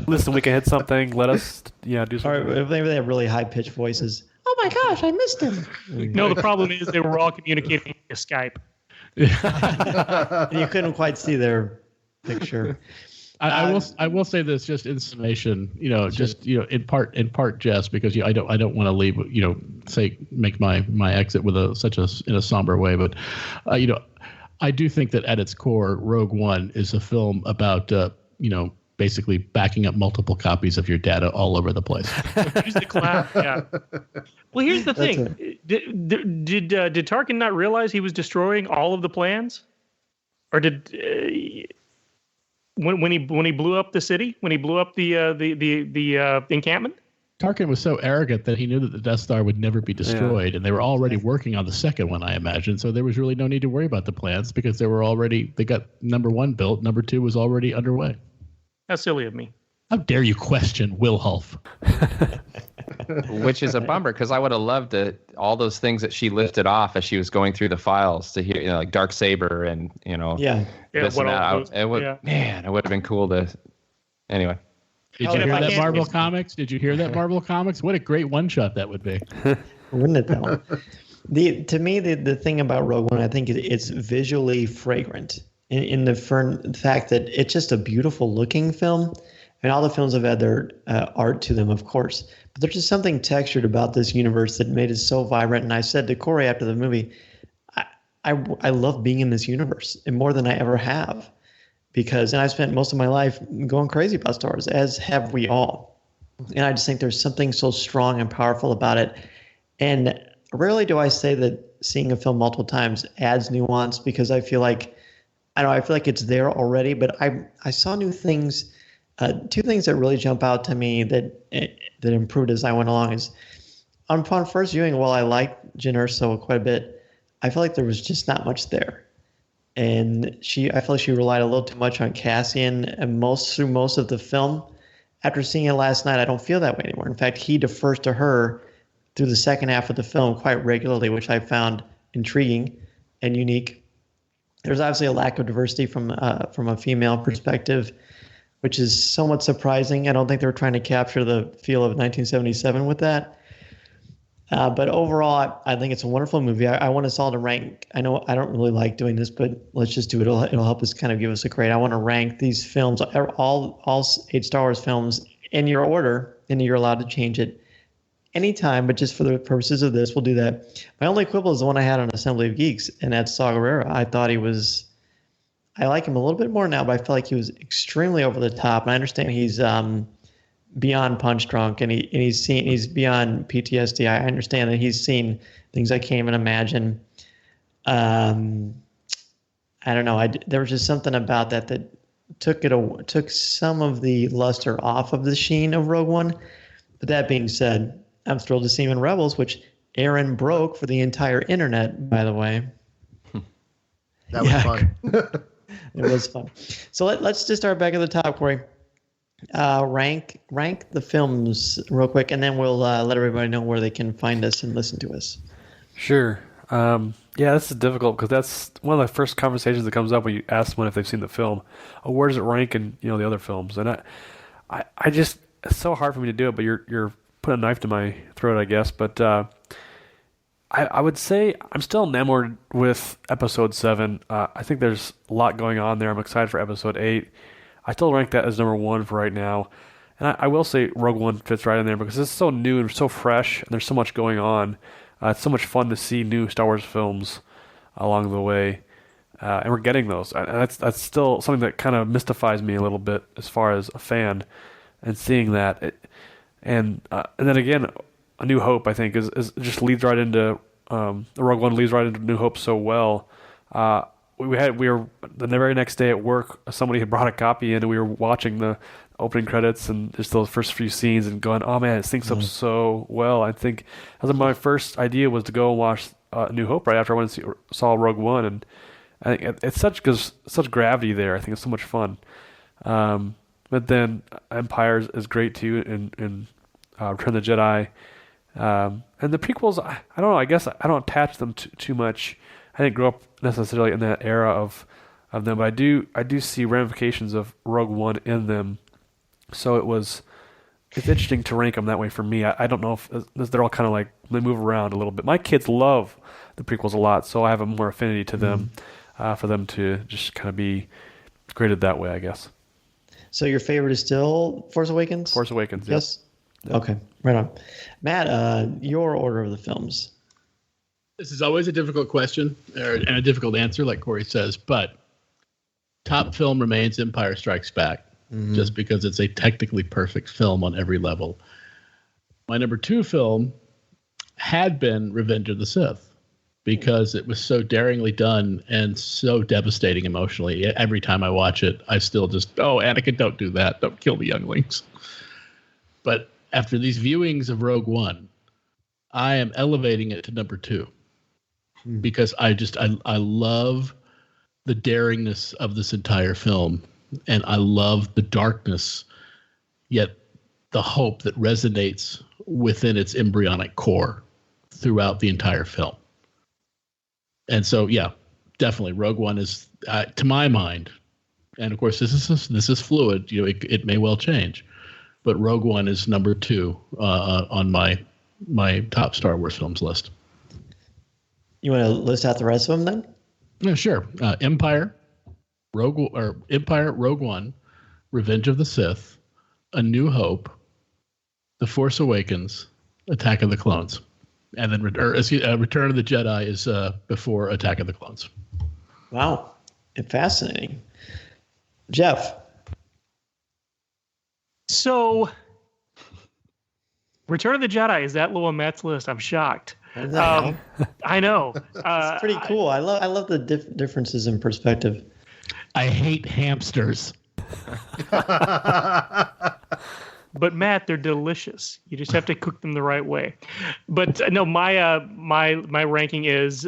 Listen, we can hit something. Let us, do something. Or maybe they have really high-pitched voices. Oh my gosh, I missed him. No, the problem is they were all communicating via Skype. And you couldn't quite see their picture. I will say this just in summation, just in part jest, because I don't want to leave, make my exit with in a somber way, but I do think that at its core, Rogue One is a film about basically backing up multiple copies of your data all over the place. Use the cloud. Yeah. Well, here's the thing: did Tarkin not realize he was destroying all of the plans, or did when he blew up the city, when he blew up the encampment? Tarkin was so arrogant that he knew that the Death Star would never be destroyed, and they were already working on the second one, I imagine. So there was really no need to worry about the plans, because they got number 1 built, number 2 was already underway. How silly of me. How dare you question Will Hulf? Which is a bummer, because I would have loved all those things that she lifted off as she was going through the files to hear, like Darksaber and, this and that. Man, it would have been cool to... Anyway. Did you hear that Marvel Comics? Did you hear that Marvel Comics? What a great one-shot that would be. Wouldn't it, though? To me, the thing about Rogue One, I think it's visually fragrant in the fact that it's just a beautiful looking film. And all the films have had their art to them, of course. But there's just something textured about this universe that made it so vibrant. And I said to Corey after the movie, I love being in this universe, and more than I ever have. And I spent most of my life going crazy about Star Wars, as have we all. And I just think there's something so strong and powerful about it. And rarely do I say that seeing a film multiple times adds nuance, because I feel like it's there already. But I saw new things. 2 things that really jump out to me that improved as I went along is, upon first viewing, while I liked Jyn Erso quite a bit, I feel like there was just not much there. And I feel like she relied a little too much on Cassian through most of the film. After seeing it last night, I don't feel that way anymore. In fact, he defers to her through the second half of the film quite regularly, which I found intriguing and unique. There's obviously a lack of diversity from a female perspective, which is somewhat surprising. I don't think they were trying to capture the feel of 1977 with that. But overall, I think it's a wonderful movie. I want us all to rank. I know I don't really like doing this, but let's just do it. It'll help us kind of give us a grade. I want to rank these films, all 8 Star Wars films, in your order, and you're allowed to change it anytime. But just for the purposes of this, we'll do that. My only quibble is the one I had on Assembly of Geeks, and that's Saw Gerrera. I thought I like him a little bit more now, but I feel like he was extremely over the top. And I understand he's beyond punch drunk, and he's beyond PTSD. I understand that he's seen things I can't even imagine. I don't know. There was just something about that took some of the luster off of the sheen of Rogue One. But that being said, I'm thrilled to see him in Rebels, which Aaron broke for the entire internet, by the way. That was fun. It was fun. So let's just start back at the top, Corey. Rank the films real quick, and then we'll let everybody know where they can find us and listen to us. Sure. Yeah, this is difficult because that's one of the first conversations that comes up when you ask someone if they've seen the film. Oh, where does it rank in the other films? And I just, it's so hard for me to do it. But you're putting a knife to my throat, I guess. But I would say I'm still enamored with Episode 7. I think there's a lot going on there. I'm excited for Episode 8. I still rank that as number 1 for right now. And I will say Rogue One fits right in there because it's so new and so fresh, and there's so much going on. It's so much fun to see new Star Wars films along the way, and we're getting those. And that's still something that kind of mystifies me a little bit as far as a fan, and seeing that. And then again, A New Hope, I think, is just leads right into Rogue One leads right into New Hope so well. We were the very next day at work. Somebody had brought a copy in, and we were watching the opening credits and just those first few scenes, and going, "Oh man, it syncs up so well." I think my first idea was to go and watch New Hope right after I went and saw Rogue One, and I think it's such gravity there. I think it's so much fun. But then Empire is great too, and Return of the Jedi, and the prequels. I don't know. I guess I don't attach them too much. I didn't grow up necessarily in that era of them, but I do see ramifications of Rogue One in them. So it's interesting to rank them that way for me. I don't know if they're all kind of like, they move around a little bit. My kids love the prequels a lot, so I have a more affinity to them, for them to just kind of be graded that way, I guess. So your favorite is still Force Awakens? Force Awakens, yes. Yep. Okay, right on. Matt, your order of the films. This is always a difficult question and a difficult answer, like Corey says, but top film remains Empire Strikes Back, just because it's a technically perfect film on every level. My number 2 film had been Revenge of the Sith, because it was so daringly done and so devastating emotionally. Every time I watch it, I still just, Anakin, don't do that. Don't kill the younglings. But after these viewings of Rogue One, I am elevating it to number 2. Because I love the daringness of this entire film, and I love the darkness, yet the hope that resonates within its embryonic core throughout the entire film. And so, yeah, definitely Rogue One is, to my mind, and of course this is fluid. It may well change, but Rogue One is number 2 on my top Star Wars films list. You want to list out the rest of them then? Yeah, sure. Empire, Rogue One, Revenge of the Sith, A New Hope, The Force Awakens, Attack of the Clones, and then Return of the Jedi is before Attack of the Clones. Wow, fascinating. Jeff. So, Return of the Jedi, is that low on Matt's list? I'm shocked. I know. It's pretty cool. I love the differences in perspective. I hate hamsters. But Matt, they're delicious. You just have to cook them the right way. But no, my ranking is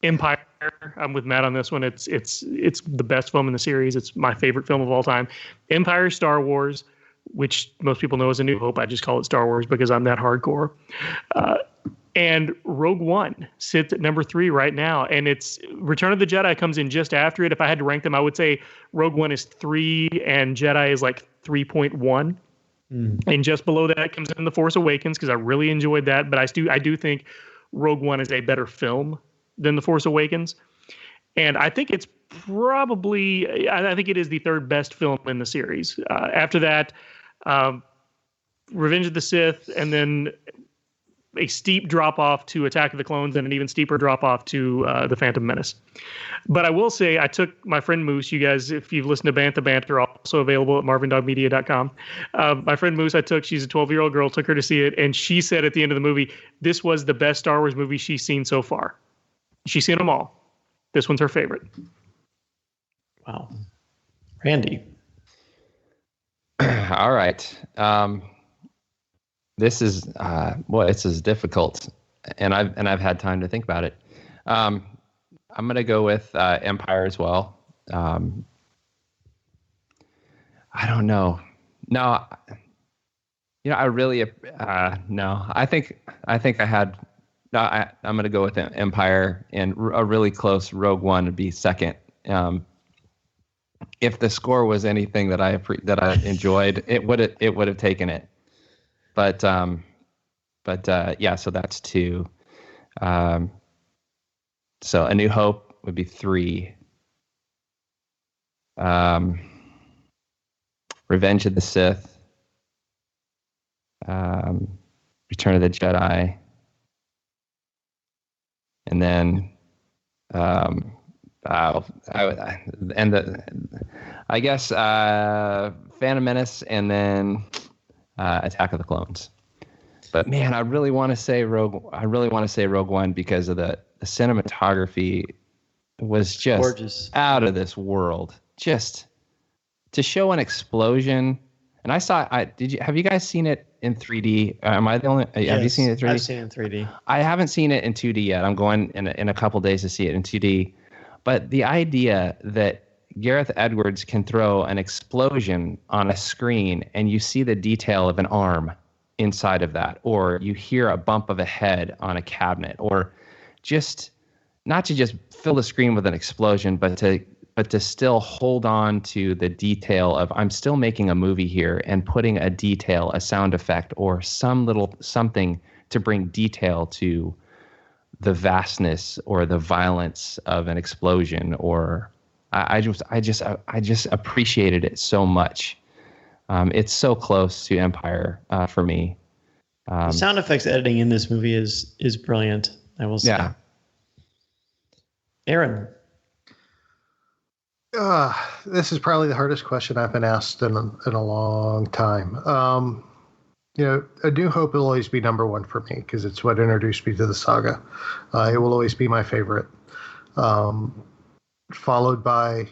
Empire. I'm with Matt on this one. It's the best film in the series. It's my favorite film of all time. Empire, Star Wars, which most people know as A New Hope. I just call it Star Wars because I'm that hardcore. And Rogue One sits at number 3 right now. And it's Return of the Jedi comes in just after it. If I had to rank them, I would say Rogue One is 3 and Jedi is like 3.1. And just below that comes in The Force Awakens, because I really enjoyed that. But I do think Rogue One is a better film than The Force Awakens. And I think it's probably, I think it is the 3rd best film in the series. After that, Revenge of the Sith, and then a steep drop off to Attack of the Clones, and an even steeper drop off to The Phantom Menace. But I will say, I took my friend Moose. You guys, if you've listened to Bantha Banter, also available at marvindogmedia.com. My friend Moose, she's a 12-year-old girl, took her to see it, and she said at the end of the movie, this was the best Star Wars movie she's seen so far. She's seen them all. This one's her favorite. Wow. Randy. All right. This is this is difficult, and I've had time to think about it. I'm gonna go with Empire as well. I don't know. No, I really no. I think I had. No, I'm gonna go with Empire, and a really close Rogue One would be second. If the score was anything that I enjoyed, it would have taken it. But yeah, so that's 2. So A New Hope would be 3. Revenge of the Sith. Return of the Jedi. And then I guess Phantom Menace, and then Attack of the Clones. But man, I really want to say Rogue One because of the cinematography was just gorgeous, out of this world. Just to show an explosion. And have you guys seen it in 3D? Am I the only? Yes, have you seen it in 3D? I've seen it in 3D. I haven't seen it in 2D yet. I'm going in a couple days to see it in 2D. But the idea that Gareth Edwards can throw an explosion on a screen and you see the detail of an arm inside of that, or you hear a bump of a head on a cabinet, or just not to just fill the screen with an explosion, but to still hold on to the detail of I'm still making a movie here and putting a detail, a sound effect, or some little something to bring detail to the vastness or the violence of an explosion. Or I just appreciated it so much. It's so close to Empire for me. The sound effects editing in this movie is brilliant, I will say. Yeah. Aaron. This is probably the hardest question I've been asked in a long time. A New Hope will always be number 1 for me because it's what introduced me to the saga. It will always be my favorite. Followed by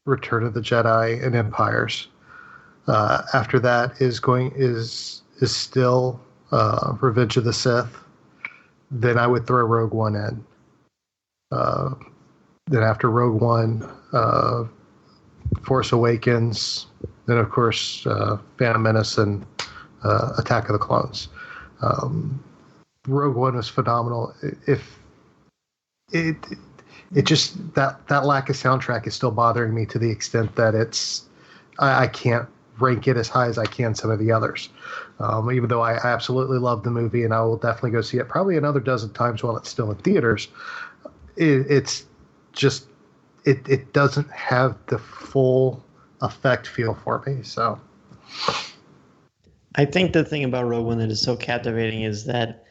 Return of the Jedi and Empires. After that is still Revenge of the Sith. Then I would throw Rogue One in. Then after Rogue One, Force Awakens, then of course Phantom Menace and Attack of the Clones. Rogue One was phenomenal. If it just that lack of soundtrack is still bothering me to the extent that I can't rank it as high as I can some of the others. Even though I absolutely love the movie and I will definitely go see it probably another dozen times while it's still in theaters. It's just it doesn't have the full effect feel for me. So I think the thing about Rogue One that is so captivating is that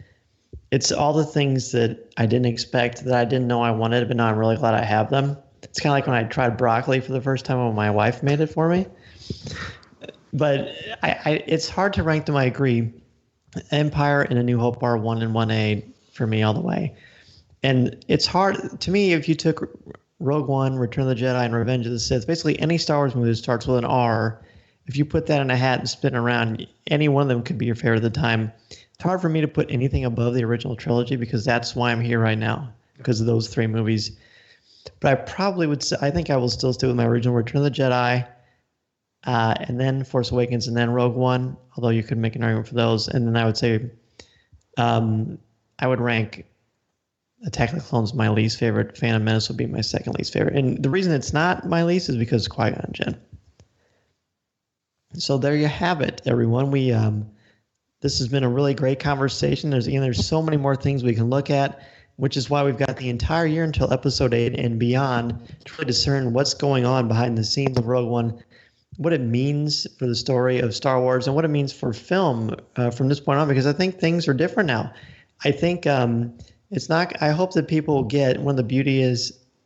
it's all the things that I didn't expect, that I didn't know I wanted, but now I'm really glad I have them. It's kind of like when I tried broccoli for the first time when my wife made it for me. But it's hard to rank them. I agree. Empire and A New Hope are 1 and 1A for me all the way. And it's hard to me if you took Rogue One, Return of the Jedi, and Revenge of the Sith, basically any Star Wars movie that starts with an R, if you put that in a hat and spin it around, any one of them could be your favorite at the time. It's hard for me to put anything above the original trilogy because that's why I'm here right now, because of those 3 movies. But I probably would say, I think I will still stay with my original Return of the Jedi, and then Force Awakens, and then Rogue One, although you could make an argument for those. And then I would say I would rank Attack of the Clones my least favorite. Phantom Menace would be my second least favorite. And the reason it's not my least is because Qui-Gon Jinn. So there you have it, everyone. We this has been a really great conversation. There's so many more things we can look at, which is why we've got the entire year until episode 8 and beyond to really discern what's going on behind the scenes of Rogue One, what it means for the story of Star Wars, and what it means for film from this point on, because I think things are different now. I think it's not. I hope that people will get one of the beauty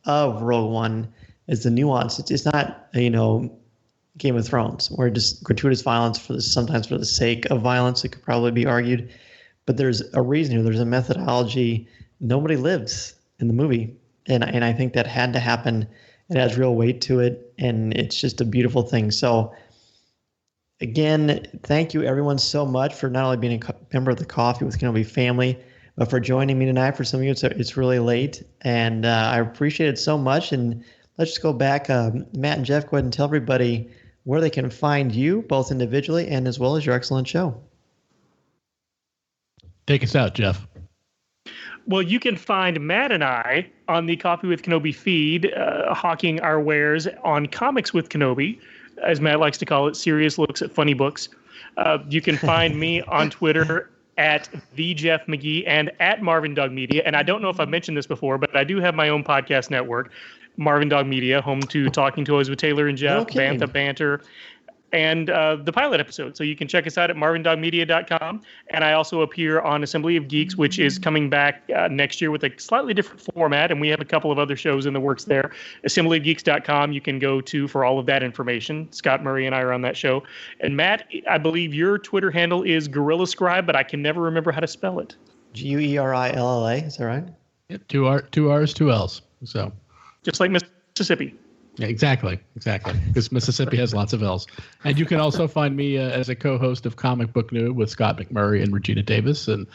of Rogue One is the nuance. It's not Game of Thrones, where just gratuitous violence sometimes for the sake of violence. It could probably be argued, but there's a reason here. There's a methodology. Nobody lives in the movie, and I think that had to happen. It has real weight to it, and it's just a beautiful thing. So Again, thank you everyone so much for not only being a member of the Coffee with Kenobi family, but for joining me tonight. For some of you, it's really late, and I appreciate it so much. And let's just go back. Matt and Jeff, go ahead and tell everybody where they can find you, both individually and as well as your excellent show. Take us out, Jeff. Well, you can find Matt and I on the Coffee with Kenobi feed, hawking our wares on Comics with Kenobi, as Matt likes to call it, serious looks at funny books. You can find me on Twitter at the Jeff McGee and at Marvin Dog Media. And I don't know if I've mentioned this before, but I do have my own podcast network, Marvin Dog Media, home to Talking Toys with Taylor and Jeff, Bantha Banter, and the pilot episode. So you can check us out at marvindogmedia.com. And I also appear on Assembly of Geeks, which is coming back next year with a slightly different format. And we have a couple of other shows in the works there. assemblyofgeeks.com you can go to for all of that information. Scott Murray and I are on that show. And Matt, I believe your Twitter handle is Gorilla Scribe, but I can never remember how to spell it. Guerilla, is that right? Yeah, two R's, two L's. So just like Mississippi. Yeah, exactly. Because Mississippi has lots of L's. And you can also find me as a co-host of Comic Book Noob with Scott McMurray and Regina Davis. And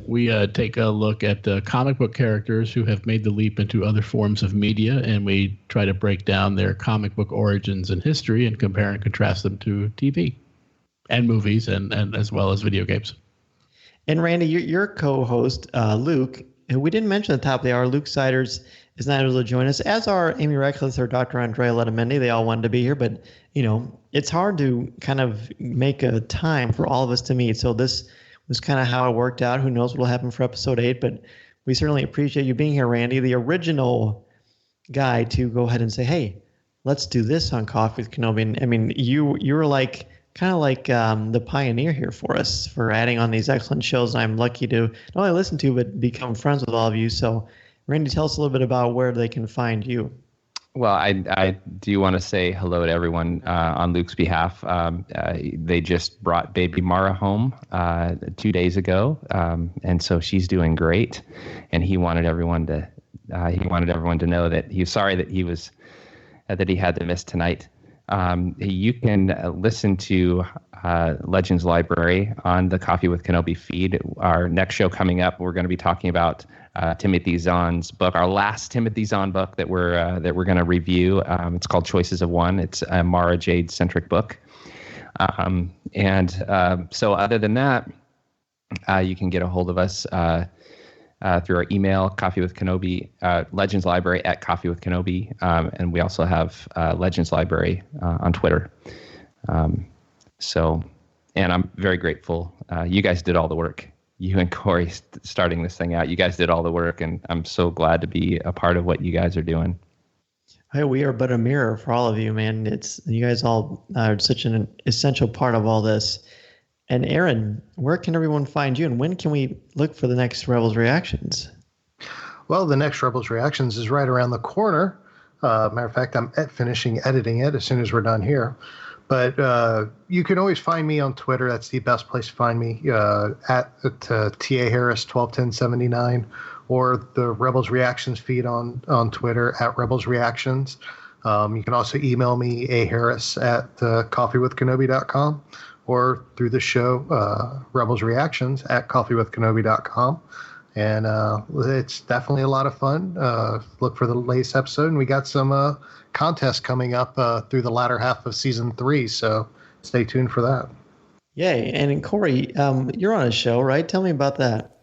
we take a look at comic book characters who have made the leap into other forms of media. And we try to break down their comic book origins and history and compare and contrast them to TV and movies and as well as video games. And Randy, your co-host, Luke, who we didn't mention at the top of the hour, Luke Siders, is not able to join us, as are Amy Reckless or Dr. Andrea Letamendi. They all wanted to be here, but, it's hard to kind of make a time for all of us to meet. So this was kind of how it worked out. Who knows what will happen for episode 8, but we certainly appreciate you being here, Randy, the original guy to go ahead and say, hey, let's do this on Coffee with Kenobi. And, I mean, you were like kind of like the pioneer here for us for adding on these excellent shows. I'm lucky to not only listen to, but become friends with all of you. So Randy, tell us a little bit about where they can find you. Well, I do want to say hello to everyone on Luke's behalf. They just brought baby Mara home 2 days ago, and so she's doing great. And he wanted everyone to know that he was sorry that he had to miss tonight. You can listen to Legends Library on the Coffee with Kenobi feed. Our next show coming up, we're going to be talking about Timothy Zahn's book, our last Timothy Zahn book that we're going to review. It's called Choices of One. It's a Mara Jade centric book. So other than that, you can get a hold of us through our email, Coffee with Kenobi, Legends Library at Coffee with Kenobi, and we also have Legends Library on Twitter. And I'm very grateful. You guys did all the work. You and Corey starting this thing out. You guys did all the work, and I'm so glad to be a part of what you guys are doing. Hey, we are but a mirror for all of you, man. You guys all are such an essential part of all this. And Aaron, where can everyone find you, and when can we look for the next Rebels Reactions? Well, the next Rebels Reactions is right around the corner. Matter of fact, I'm finishing editing it as soon as we're done here. But you can always find me on Twitter. That's the best place to find me, at T.A. Harris 121079, or the Rebels Reactions feed on Twitter at Rebels Reactions. You can also email me, aharris at coffeewithkenobi.com, or through the show, Rebels Reactions at coffeewithkenobi.com. And it's definitely a lot of fun. Look for the latest episode, and we got some contests coming up through the latter half of season 3, so stay tuned for that. Yay. And Corey, you're on a show, right? Tell me about that.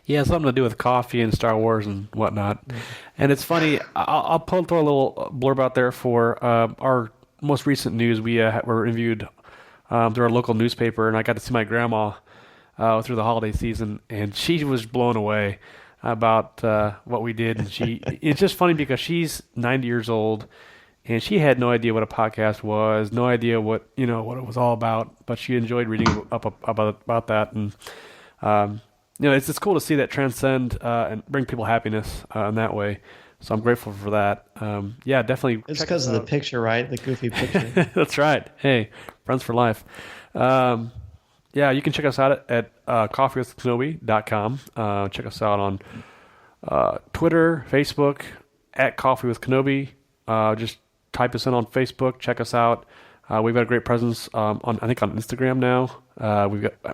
Yeah, something to do with coffee and Star Wars and whatnot. And it's funny, I'll throw a little blurb out there for our most recent news. We were interviewed through our local newspaper, and I got to see my grandma through the holiday season, and she was blown away about what we did. And it's just funny because she's 90 years old, and she had no idea what a podcast was, no idea what it was all about, but she enjoyed reading up about that. And it's just cool to see that transcend and bring people happiness in that way. So I'm grateful for that. Yeah, definitely. It's because of the picture, right? The goofy picture. That's right. Hey, friends for life. Yeah, you can check us out at coffeewithkenobi.com. Check us out on Twitter, Facebook, at Coffee with Kenobi. Just type us in on Facebook. Check us out. We've got a great presence on Instagram now.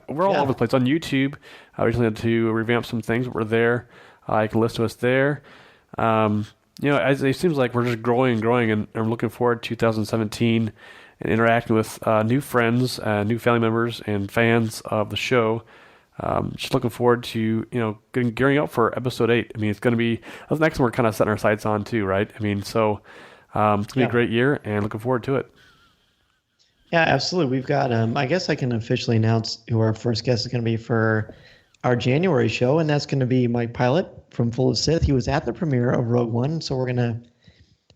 We're all over the place on YouTube. I recently had to revamp some things, but we're there. You can listen to us there. As it seems like we're just growing, and I'm looking forward to 2017 and interacting with new friends, new family members, and fans of the show. Just looking forward to gearing up for episode 8. I mean, it's going to be that's the next one we're kind of setting our sights on too, right? I mean, so it's going to be a great year, and looking forward to it. Yeah, absolutely. We've got, I guess I can officially announce who our first guest is going to be for our January show, and that's going to be Mike Pilot from Full of Sith. He was at the premiere of Rogue One, so we're going to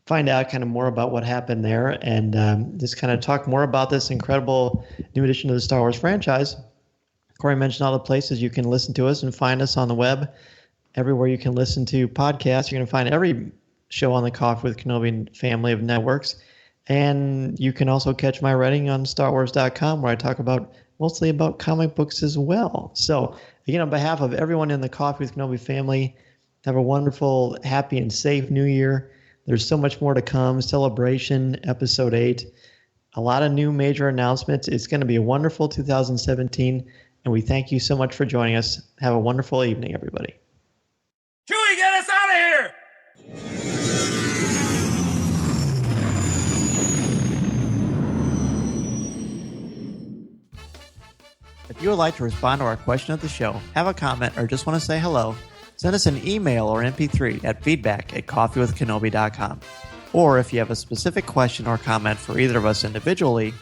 find out kind of more about what happened there and just kind of talk more about this incredible new addition to the Star Wars franchise. Corey mentioned all the places you can listen to us and find us on the web. Everywhere you can listen to podcasts, you're going to find every show on the Coffee with Kenobi family of networks. And you can also catch my writing on StarWars.com, where I talk mostly about comic books as well. So, again, on behalf of everyone in the Coffee with Kenobi family, have a wonderful, happy, and safe New Year. There's so much more to come. Celebration, Episode 8. A lot of new major announcements. It's going to be a wonderful 2017, and we thank you so much for joining us. Have a wonderful evening, everybody. Chewie, get us out of here! If you would like to respond to our question of the show, have a comment, or just want to say hello, send us an email or MP3 at feedback@coffeewithkenobi.com. Or if you have a specific question or comment for either of us individually,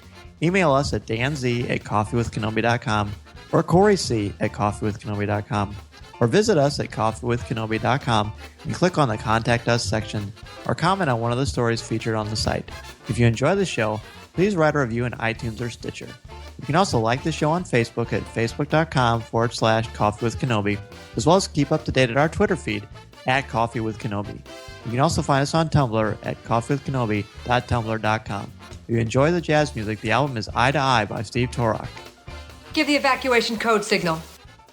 email us at danz@coffeewithkenobi.com or coryc@coffeewithkenobi.com. Or visit us at coffeewithkenobi.com and click on the Contact Us section or comment on one of the stories featured on the site. If you enjoy the show, please write a review in iTunes or Stitcher. You can also like the show on Facebook at facebook.com/coffeewithkenobi, as well as keep up to date at our Twitter feed at Coffee with Kenobi. You can also find us on Tumblr at coffeewithkenobi.tumblr.com. If you enjoy the jazz music, the album is Eye to Eye by Steve Torok. Give the evacuation code signal.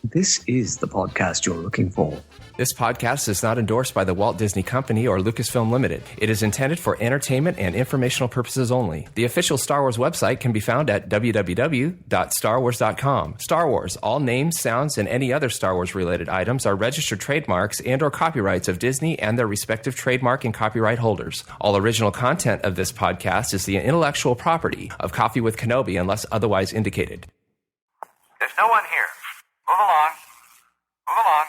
This is the podcast you're looking for. This podcast is not endorsed by the Walt Disney Company or Lucasfilm Limited. It is intended for entertainment and informational purposes only. The official Star Wars website can be found at www.starwars.com. Star Wars, all names, sounds, and any other Star Wars-related items are registered trademarks and/or copyrights of Disney and their respective trademark and copyright holders. All original content of this podcast is the intellectual property of Coffee with Kenobi unless otherwise indicated. There's no one here. Move along. Move along.